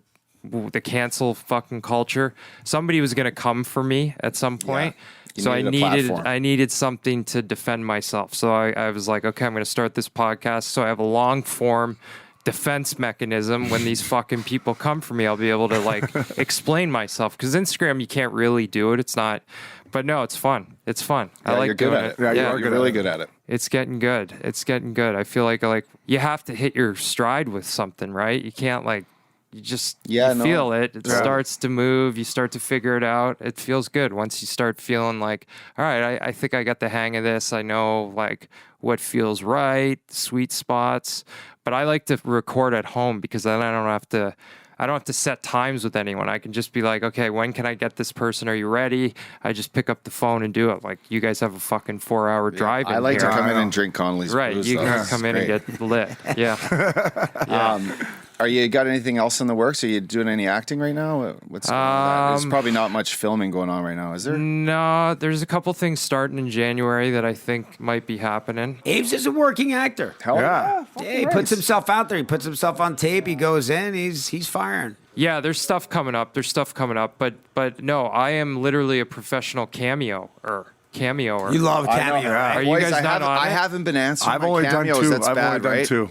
E: the cancel fucking culture, somebody was going to come for me at some point.
B: Yeah. You
E: So
B: needed a platform.
E: I needed something to defend myself. So I was like, okay, I'm going to start this podcast. So I have a long form defense mechanism. When these fucking people come for me, I'll be able to like explain myself. Because Instagram, you can't really do it. It's not. But no, it's fun. It's fun. I
B: Yeah,
E: like
B: you're good
E: doing
B: at
E: it.
B: it.
A: Yeah,
B: You're really good at it.
E: It's getting good. It's getting good. I feel like you have to hit your stride with something, right? You can't like. You just feel it. It starts to move. You start to figure it out. It feels good once you start feeling like, all right, I think I got the hang of this. I know like what feels right, sweet spots. But I like to record at home because then I don't have to set times with anyone. I can just be like, okay, when can I get this person? Are you ready? I just pick up the phone and do it. Like you guys have a fucking 4-hour drive.
B: I like
E: here.
B: to come in and drink Connolly's
E: Right,
B: booze,
E: you
B: though.
E: can
B: It's
E: come in
B: great.
E: and get lit. Yeah.
B: Are you got anything else in the works? Are you doing any acting right now? What's going on with that? There's probably not much filming going on right now, is there?
E: No, there's a couple things starting in January that I think might be happening.
C: Abe's just a working actor.
B: Hell
A: Yeah.
C: Yeah, he puts himself out there. He puts himself on tape. He goes in. He's firing.
E: Yeah, there's stuff coming up. But no, I am literally a professional cameo.
C: You love Cameo, right?
E: Are you guys not on
B: I
E: it?
B: haven't been answering.
A: I've
B: my
A: only done
B: cameos.
A: two.
B: That's
A: I've
B: bad,
A: only done
B: right?
A: two.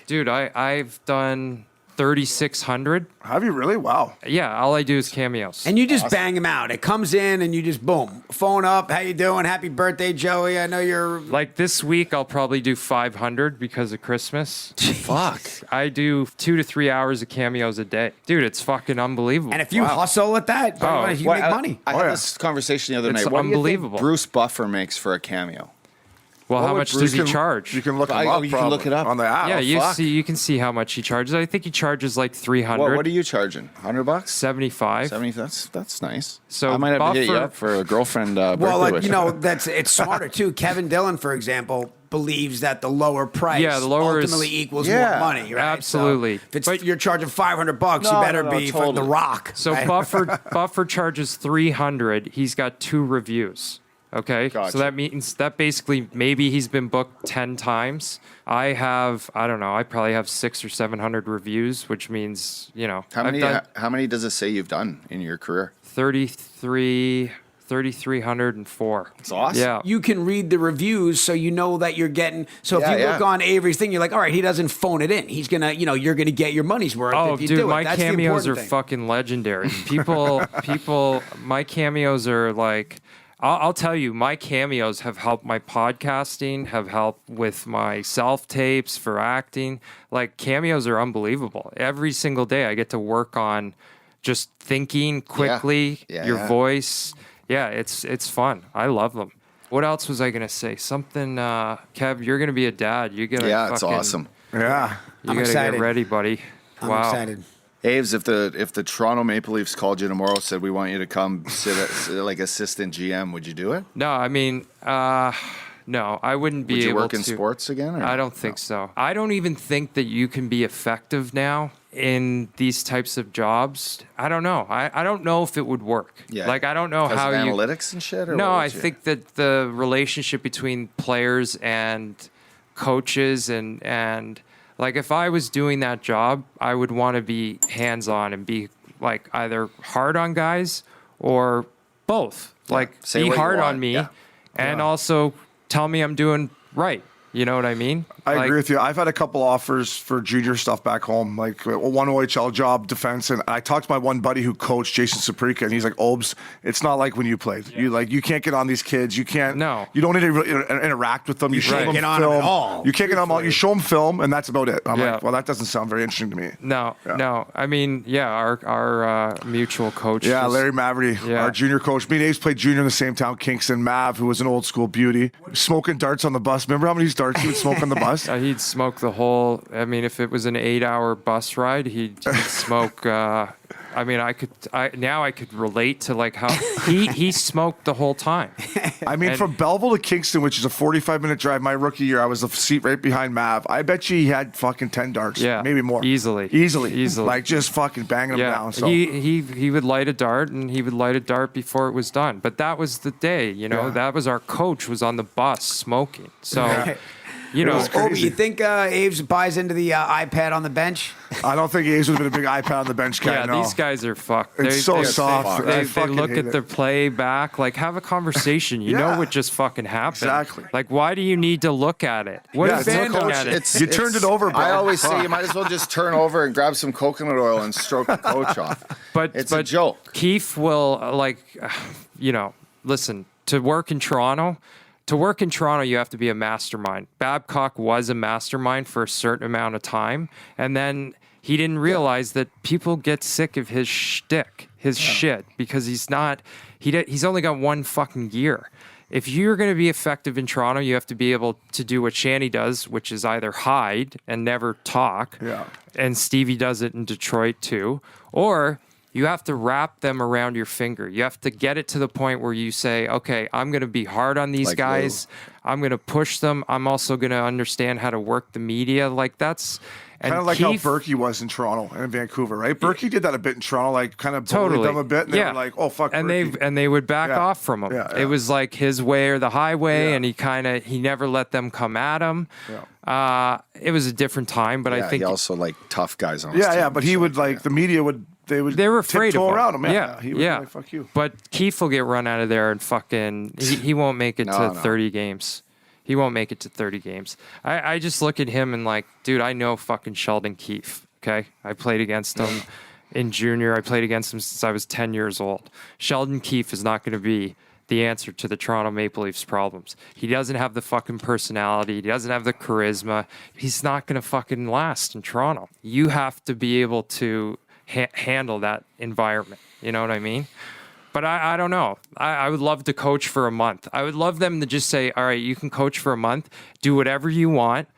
E: Dude, I've done 3,600.
A: Have you really? Wow.
E: Yeah, all I do is cameos.
C: And you just bang him out. It comes in and you just boom. Phone up. How you doing? Happy birthday, Joey. I know you're.
E: Like this week, I'll probably do 500 because of Christmas.
B: Fuck.
E: I do 2 to 3 hours of cameos a day. Dude, it's fucking unbelievable.
C: And if you hustle at that, you
B: Well,
C: make money.
B: I had this conversation the other
E: It's
B: night. What do you think
E: unbelievable.
B: Bruce Buffer makes for a cameo?
E: Well, how much does he charge?
A: You can look him
B: Oh,
A: up.
B: you can look it up.
A: on the app.
E: Yeah,
B: fuck.
E: you can see how much he charges. I think he charges like 300.
B: What are you charging? $100?
E: 75.
B: 70. That's nice.
E: So
B: I might have to hit you
E: Buffer-
B: up for a girlfriend birthday
C: Well, like
B: wish.
C: it's smarter too. Kevin Dillon, for example, believes that the lower price
E: Yeah, the lower is-
C: ultimately equals
B: Yeah,
C: more money, right?
E: absolutely.
C: So if it's,
E: But-
C: you're charging $500, you
B: No,
C: better
B: no,
C: be for
B: totally.
C: The Rock.
E: So
C: right?
E: Buffer charges 300. He's got 2 reviews. Okay,
B: Gotcha.
E: so that means that basically maybe he's been booked 10 times. I don't know, I probably have 600 or 700 reviews, which means
B: how
E: I've
B: many?
E: done
B: How many does it say you've done in your career?
E: 3,304.
B: It's awesome.
E: Yeah.
C: You can read the reviews so you know that you're getting. So if
B: Yeah,
C: you look
B: yeah.
C: on Avery's thing, you're like, all right, he doesn't phone it in. He's gonna, you're gonna get your money's worth
E: Oh,
C: if you
E: dude,
C: do it.
E: my
C: That's the
E: cameos are
C: important thing.
E: fucking legendary. People, my cameos are like, I'll tell you, my cameos have helped my podcasting, have helped with my self tapes for acting. Like cameos are unbelievable. Every single day I get to work on just thinking quickly,
B: Yeah,
E: your
B: yeah.
E: voice. Yeah, it's fun. I love them. What else was I gonna say? Something, Kev, you're gonna be a dad. You gotta
B: Yeah, it's
E: fucking-
B: awesome.
A: Yeah.
E: You
C: I'm
E: gotta
C: excited.
E: get ready, buddy.
C: I'm
E: Wow.
C: excited.
B: Aves, if the Toronto Maple Leafs called you tomorrow, said we want you to come sit like assistant GM, would you do it?
E: No, I mean, no, I wouldn't be
B: Would you
E: able
B: work in
E: to.
B: sports again? Or?
E: I don't think so. I don't even think that you can be effective now in these types of jobs. I don't know. I don't know if it would work.
B: Yeah.
E: Like, I don't know
B: Because
E: how
B: of
E: you.
B: analytics and shit? Or
E: No,
B: what
E: I
B: would you-
E: think that the relationship between players and coaches and like if I was doing that job, I would want to be hands-on and be like either hard on guys or both. Like
B: say
E: be
B: what you
E: hard
B: want.
E: on me
B: Yeah.
E: and also tell me I'm doing right. You know what I mean?
A: I agree with you. I've had a couple offers for junior stuff back home, like one OHL job, defense, and I talked to my one buddy who coached, Jason Saprika, and he's like, "Obes, it's not like when you played. You can't get on these kids. You can't.
E: No.
A: You don't need to interact with them. You show them
C: get on
A: film.
C: them at all.
A: You can't get on them all. You show them film, and that's about it." I'm
E: Yeah.
A: like, "Well, that doesn't sound very interesting to me."
E: No. I mean, our mutual coach.
A: Yeah,
E: was-
A: Larry Mavery,
E: Yeah.
A: our junior coach. Me and Ace played junior in the same town, Kingston. Mav, who was an old school beauty, smoking darts on the bus. Remember how many darts he would smoke on the bus?
E: He'd smoke the whole. I mean, if it was an 8-hour bus ride, he'd smoke. I mean, I could relate to like how he smoked the whole time.
A: I mean,
E: And-
A: from Belleville to Kingston, which is a 45-minute drive, my rookie year, I was the seat right behind Mav. I bet you he had fucking 10 darts.
E: Yeah,
A: Maybe more.
E: Easily.
A: Like just fucking banging them down. So.
E: He would light a dart, and he would light a dart before it was done. But that was the day, you know.
A: Yeah.
E: That was our coach was on the bus smoking. So, you know,
A: was
C: Obi,
A: crazy.
C: you think Aves buys into the iPad on the bench?
A: I don't think A's would have been a big iPad on the bench guy.
E: yeah,
A: no.
E: these guys are fucked.
A: It's so soft. I
E: They
A: fucking
E: look
A: hate
E: at
A: it.
E: their playback, like have a conversation. You
A: Yeah.
E: know what just fucking happened.
A: Exactly.
E: Like, why do you need to look at it? What
A: Yeah,
E: is
A: it's
E: looking
A: coach,
E: at it?
A: You turned it over, bro.
B: I always say
A: Fuck.
B: you might as well just turn over and grab some coconut oil and stroke the coach off.
E: But
B: It's a joke.
E: Keefe will listen, to work in Toronto. To work in Toronto, you have to be a mastermind. Babcock was a mastermind for a certain amount of time, and then he didn't realize that people get sick of his shtick, his shit, because he's not. He's only got one fucking year. If you're going to be effective in Toronto, you have to be able to do what Shanny does, which is either hide and never talk,
A: Yeah.
E: and Stevie does it in Detroit too, or you have to wrap them around your finger. You have to get it to the point where you say, okay, I'm going to be hard on these
B: Like
E: guys. I'm going to push them. I'm also going to understand how to work the media. Like that's and
A: Kind of like
E: Keefe-
A: how Berkey was in Toronto and in Vancouver, right? Berkey did that a bit in Toronto, like kind of bullied
E: Totally.
A: them a bit. And they were like, oh, fuck
E: and
A: Berkey.
E: they would back
A: Yeah.
E: off from him.
A: Yeah,
E: It
A: yeah.
E: was like his way or the highway,
A: Yeah.
E: and he never let them come at him.
A: Yeah.
E: It was a different time, but I
B: Yeah,
E: think
B: he also like tough guys on his
A: Yeah, yeah,
B: team,
A: but he
B: so,
A: would like, the media would, they
E: they were afraid
A: tiptoe
E: of him.
A: around him.
E: Yeah,
A: He would be like, fuck you.
E: But Keefe will get run out of there and fucking he won't make it to
B: No.
E: 30 games. He won't make it to 30 games. I just look at him and like, dude, I know fucking Sheldon Keefe. Okay, I played against him in junior. I played against him since I was 10 years old. Sheldon Keefe is not going to be the answer to the Toronto Maple Leafs problems. He doesn't have the fucking personality. He doesn't have the charisma. He's not going to fucking last in Toronto. You have to be able to handle that environment. You know what I mean? But I don't know. I would love to coach for a month. I would love them to just say, all right, you can coach for a month, do whatever you want.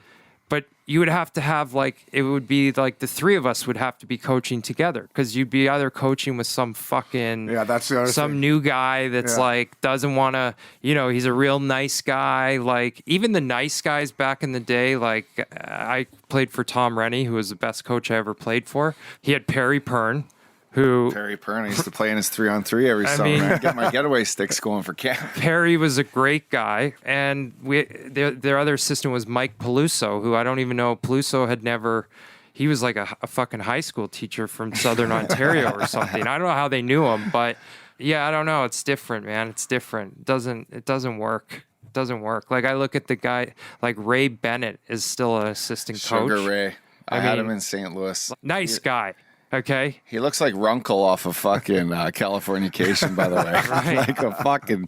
E: But you would have to have like, it would be like the three of us would have to be coaching together because you'd be either coaching with some fucking,
A: Yeah, that's the other
E: some
A: thing.
E: new guy that's
A: Yeah.
E: like, doesn't want to, he's a real nice guy. Like even the nice guys back in the day, like I played for Tom Rennie, who was the best coach I ever played for. He had Perry Pern, who
B: Perry Pern, I used to play in his 3-on-3 every summer.
E: mean-
B: I'd get my getaway sticks going for camp.
E: Perry was a great guy, and their other assistant was Mike Peluso, who I don't even know. Peluso had never. He was like a fucking high school teacher from Southern Ontario or something. I don't know how they knew him, but yeah, I don't know. It's different, man. It's different. It doesn't work. It doesn't work. Like I look at the guy, like Ray Bennett is still an assistant
B: Sugar
E: coach.
B: Ray. I
E: I
B: had
E: mean-
B: him in St. Louis.
E: Nice guy. Okay.
B: He looks like Runkle off of fucking Californication, by the way.
E: Right.
B: Like a fucking.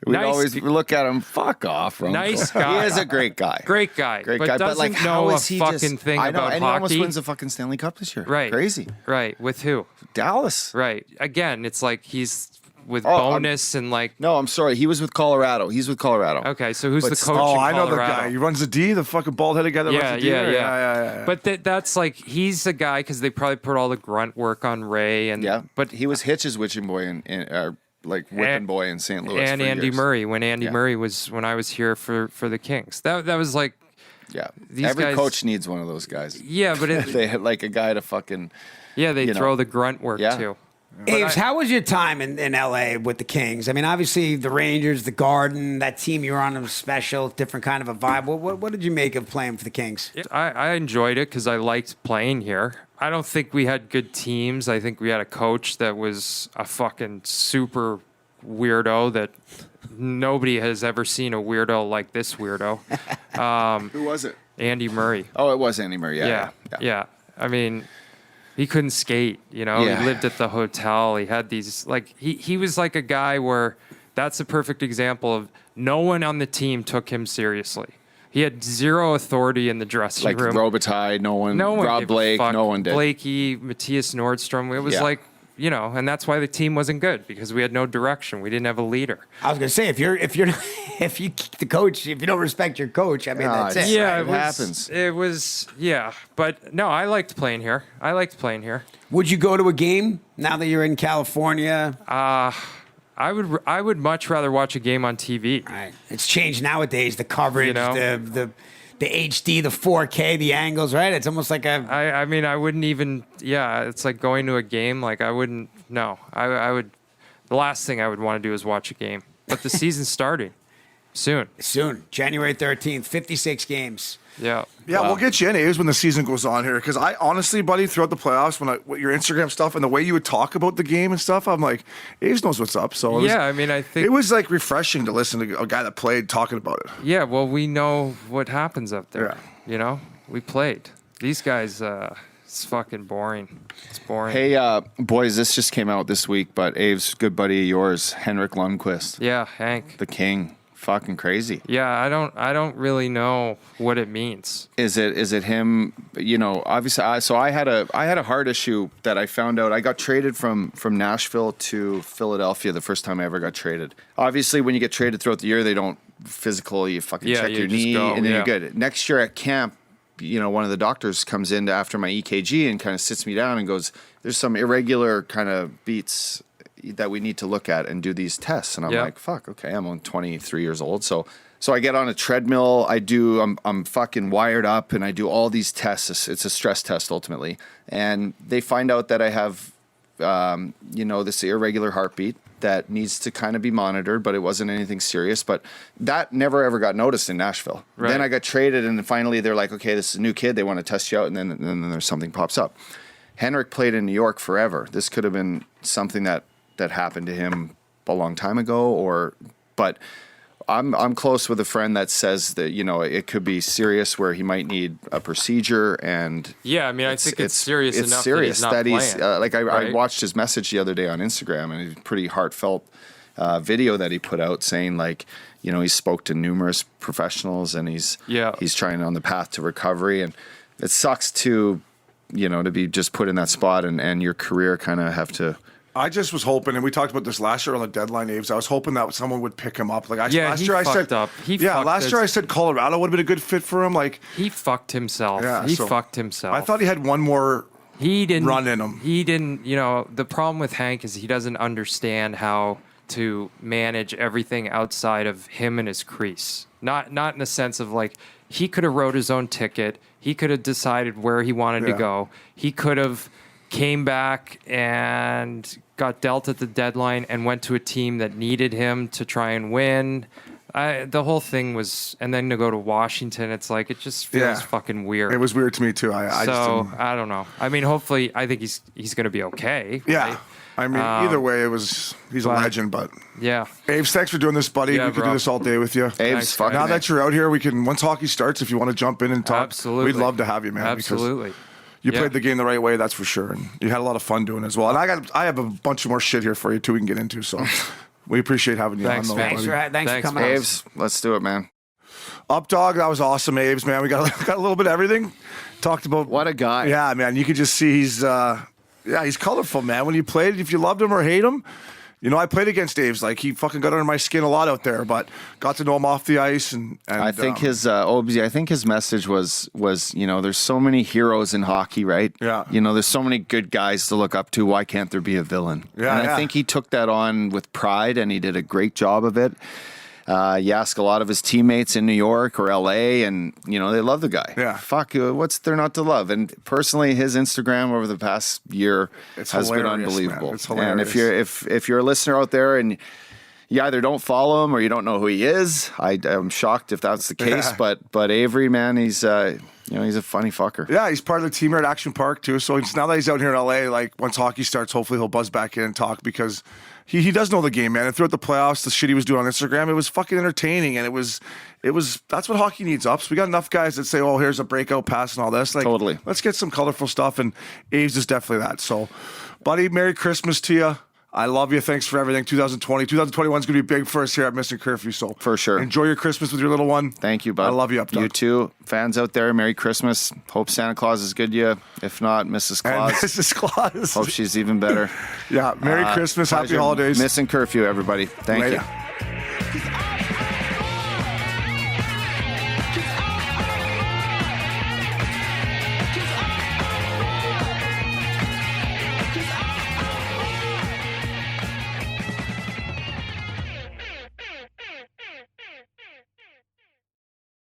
B: We'd
E: Nice
B: always
E: g-
B: look at him. Fuck off, Runkle.
E: Nice guy.
B: He is a great guy.
E: Great guy.
B: Great
E: but
B: guy.
E: doesn't
B: But like,
E: know
B: how
E: a
B: is he
E: fucking
B: just?
E: thing
B: I know,
E: about
B: and he almost
E: hockey.
B: wins the fucking Stanley Cup this year.
E: Right.
B: Crazy.
E: Right. With who?
B: Dallas.
E: Right. Again, it's like he's with
B: Oh, I'm-
E: bonus and like.
B: No, I'm sorry. He was with Colorado. He's with Colorado.
E: Okay, so who's
B: But
E: the coach
A: Oh,
E: in
A: I know the
E: Colorado?
A: guy. He runs the D, the fucking bald-headed guy that
E: Yeah,
A: runs the D.
E: yeah,
A: right?
E: yeah. But that's like he's the guy because they probably put all the grunt work on Ray and
B: Yeah.
E: but
B: he was Hitch's witching boy in like whipping
E: And-
B: boy in St. Louis.
E: and
B: for
E: Andy
B: years.
E: Murray when Andy
B: Yeah.
E: Murray was when I was here for the Kings. That was like
B: Yeah.
E: These
B: Every
E: guys-
B: coach needs one of those guys.
E: yeah, but
B: They had like a guy to fucking.
E: they
B: you know.
E: throw the grunt work
B: Yeah.
E: too.
C: Aves, how was your time in LA with the Kings? I mean, obviously the Rangers, the Garden, that team you were on was special, different kind of a vibe. What did you make of playing for the Kings?
E: I enjoyed it because I liked playing here. I don't think we had good teams. I think we had a coach that was a fucking super weirdo that nobody has ever seen a weirdo like this weirdo.
B: Who was it?
E: Andy Murray.
B: Oh, it was Andy Murray. Yeah.
E: I mean, he couldn't skate, you know.
B: Yeah.
E: He lived at the hotel. He had these, like, he was like a guy where that's a perfect example of no one on the team took him seriously. He had zero authority in the dressing
B: Like
E: room.
B: Robitaille, no one
E: gave
B: Rob
E: a
B: Blake,
E: fuck.
B: no one did.
E: Blakey, Matthias Nordstrom. It was
B: Yeah.
E: like, you know, and that's why the team wasn't good, because we had no direction. We didn't have a leader.
C: I was gonna say, if you the coach, if you don't respect your coach, I mean
B: Yeah,
C: that's it.
E: Yeah,
B: It
E: it was,
B: happens.
E: It was, yeah. But no, I liked playing here.
C: Would you go to a game now that you're in California?
E: I would much rather watch a game on TV.
C: Right. It's changed nowadays. The coverage,
E: You know?
C: the HD, the 4K, the angles. Right. It's almost like a.
E: I mean, I wouldn't even. Yeah, it's like going to a game. Like I wouldn't. No, I would. The last thing I would want to do is watch a game. But the season's starting soon.
C: Soon, January 13th, 56 games.
E: Yeah.
A: Yeah, we'll get you in Aves when the season goes on here. Because I honestly, buddy, throughout the playoffs, with your Instagram stuff and the way you would talk about the game and stuff, I'm like, Aves knows what's up. So it was,
E: Yeah, I mean, I think.
A: it was like refreshing to listen to a guy that played talking about it.
E: Yeah, well, we know what happens up there.
A: Yeah.
E: You know, we played. These guys, it's fucking boring. It's boring.
B: Hey, boys, this just came out this week, but Aves, good buddy of yours, Henrik Lundqvist,
E: Yeah, Hank.
B: the king. Fucking crazy.
E: Yeah, I don't really know what it means.
B: Is it him? You know, obviously. I had a heart issue that I found out. I got traded from Nashville to Philadelphia the first time I ever got traded. Obviously, when you get traded throughout the year, they don't physical. You fucking
E: Yeah,
B: check
E: you
B: your
E: just
B: knee,
E: go,
B: and then
E: yeah.
B: you're good. Next year at camp, you know, one of the doctors comes in after my EKG and kind of sits me down and goes, "There's some irregular kind of beats that we need to look at and do these tests." And I'm
E: Yeah.
B: like, fuck, okay, I'm only 23 years old. So I get on a treadmill, I'm fucking wired up and I do all these tests. It's a stress test ultimately. And they find out that I have, you know, this irregular heartbeat that needs to kind of be monitored, but it wasn't anything serious. But that never ever got noticed in Nashville.
E: Right.
B: Then I got traded and then finally they're like, okay, this is a new kid. They want to test you out. And then there's something pops up. Henrik played in New York forever. This could have been something that happened to him a long time ago, but I'm close with a friend that says that, you know, it could be serious where he might need a procedure. And
E: Yeah, I mean, I think it's serious enough
B: serious
E: that he's not playing,
B: like I
E: right?
B: watched his message the other day on Instagram, and it's a pretty heartfelt video that he put out saying, like, you know, he spoke to numerous professionals and he's trying on the path to recovery. And it sucks to, you know, to be just put in that spot and your career kind of have to.
A: I just was hoping, and we talked about this last year on the deadline, Aves. I was hoping that someone would pick him up. Like last year, I said, last year I said Colorado would have been a good fit for him. Like
E: He fucked himself.
A: Yeah,
E: He
A: so
E: fucked himself.
A: I thought he had one more
E: he didn't
A: run in him.
E: He didn't, you know, the problem with Hank is he doesn't understand how to manage everything outside of him and his crease. Not in the sense of like he could have wrote his own ticket. He could have decided where he wanted to go. He could have came back and got dealt at the deadline and went to a team that needed him to try and win. The whole thing was, and then to go to Washington, it's like, it just feels fucking weird.
A: It was weird to me too. I
E: don't know. I mean, hopefully, I think he's going to be okay.
A: Yeah.
E: Right?
A: I mean, either way, he's a legend, but
E: yeah.
A: Aves, thanks for doing this, buddy.
E: Yeah,
A: we could
E: bro.
A: do this all day with you.
B: Aves, fucking
A: now
B: A.
A: that you're out here, once hockey starts, if you want to jump in and talk,
E: Absolutely.
A: we'd love to have you, man.
E: Absolutely.
A: You played the game the right way, that's for sure, and you had a lot of fun doing it as well. And I have a bunch of more shit here for you too. We can get into, so we appreciate having you
E: Thanks,
A: on.
E: man.
C: Thanks for coming.
B: Aves, let's do it, man.
A: Up dog, that was awesome, Aves, man. We got a little bit of everything. Talked about
B: What a guy.
A: Yeah, man. You could just see he's colorful, man. When you played, if you loved him or hate him. You know, I played against Aves. Like, he fucking got under my skin a lot out there, but got to know him off the ice. And
B: I think his message was, you know, there's so many heroes in hockey, right?
A: Yeah.
B: You know, there's so many good guys to look up to. Why can't there be a villain?
A: Yeah,
B: and I think he took that on with pride, and he did a great job of it. You ask a lot of his teammates in New York or LA, and, you know, they love the guy.
A: Yeah.
B: Fuck, what's there not to love? And personally, his Instagram over the past year
A: It's
B: has been
A: hilarious,
B: unbelievable.
A: man. It's hilarious.
B: And if you're a listener out there and you either don't follow him or you don't know who he is, I'm shocked if that's the case.
A: Yeah.
B: But Avery, man, he's You know, he's a funny fucker.
A: Yeah, he's part of the team here at Action Park too. So now that he's out here in LA, like once hockey starts, hopefully he'll buzz back in and talk because he does know the game, man. And throughout the playoffs, the shit he was doing on Instagram, it was fucking entertaining, and it was that's what hockey needs. Ups. We got enough guys that say, "Oh, here's a breakout pass and all this." Like,
B: totally.
A: Let's get some colorful stuff, and Aves is definitely that. So, buddy, Merry Christmas to you. I love you. Thanks for everything. 2020. 2021 is going to be big for us here at Missin Curfew. So
B: for sure.
A: Enjoy your Christmas with your little one.
B: Thank you, bud.
A: I love you up, Doug.
B: You too. Fans out there, Merry Christmas. Hope Santa Claus is good to you. If not, Mrs. Claus.
A: And Mrs. Claus.
B: Hope she's even better.
A: Yeah. Merry Christmas.
B: Pleasure.
A: Happy holidays.
B: Missin Curfew, everybody. Thank
A: Later.
B: you.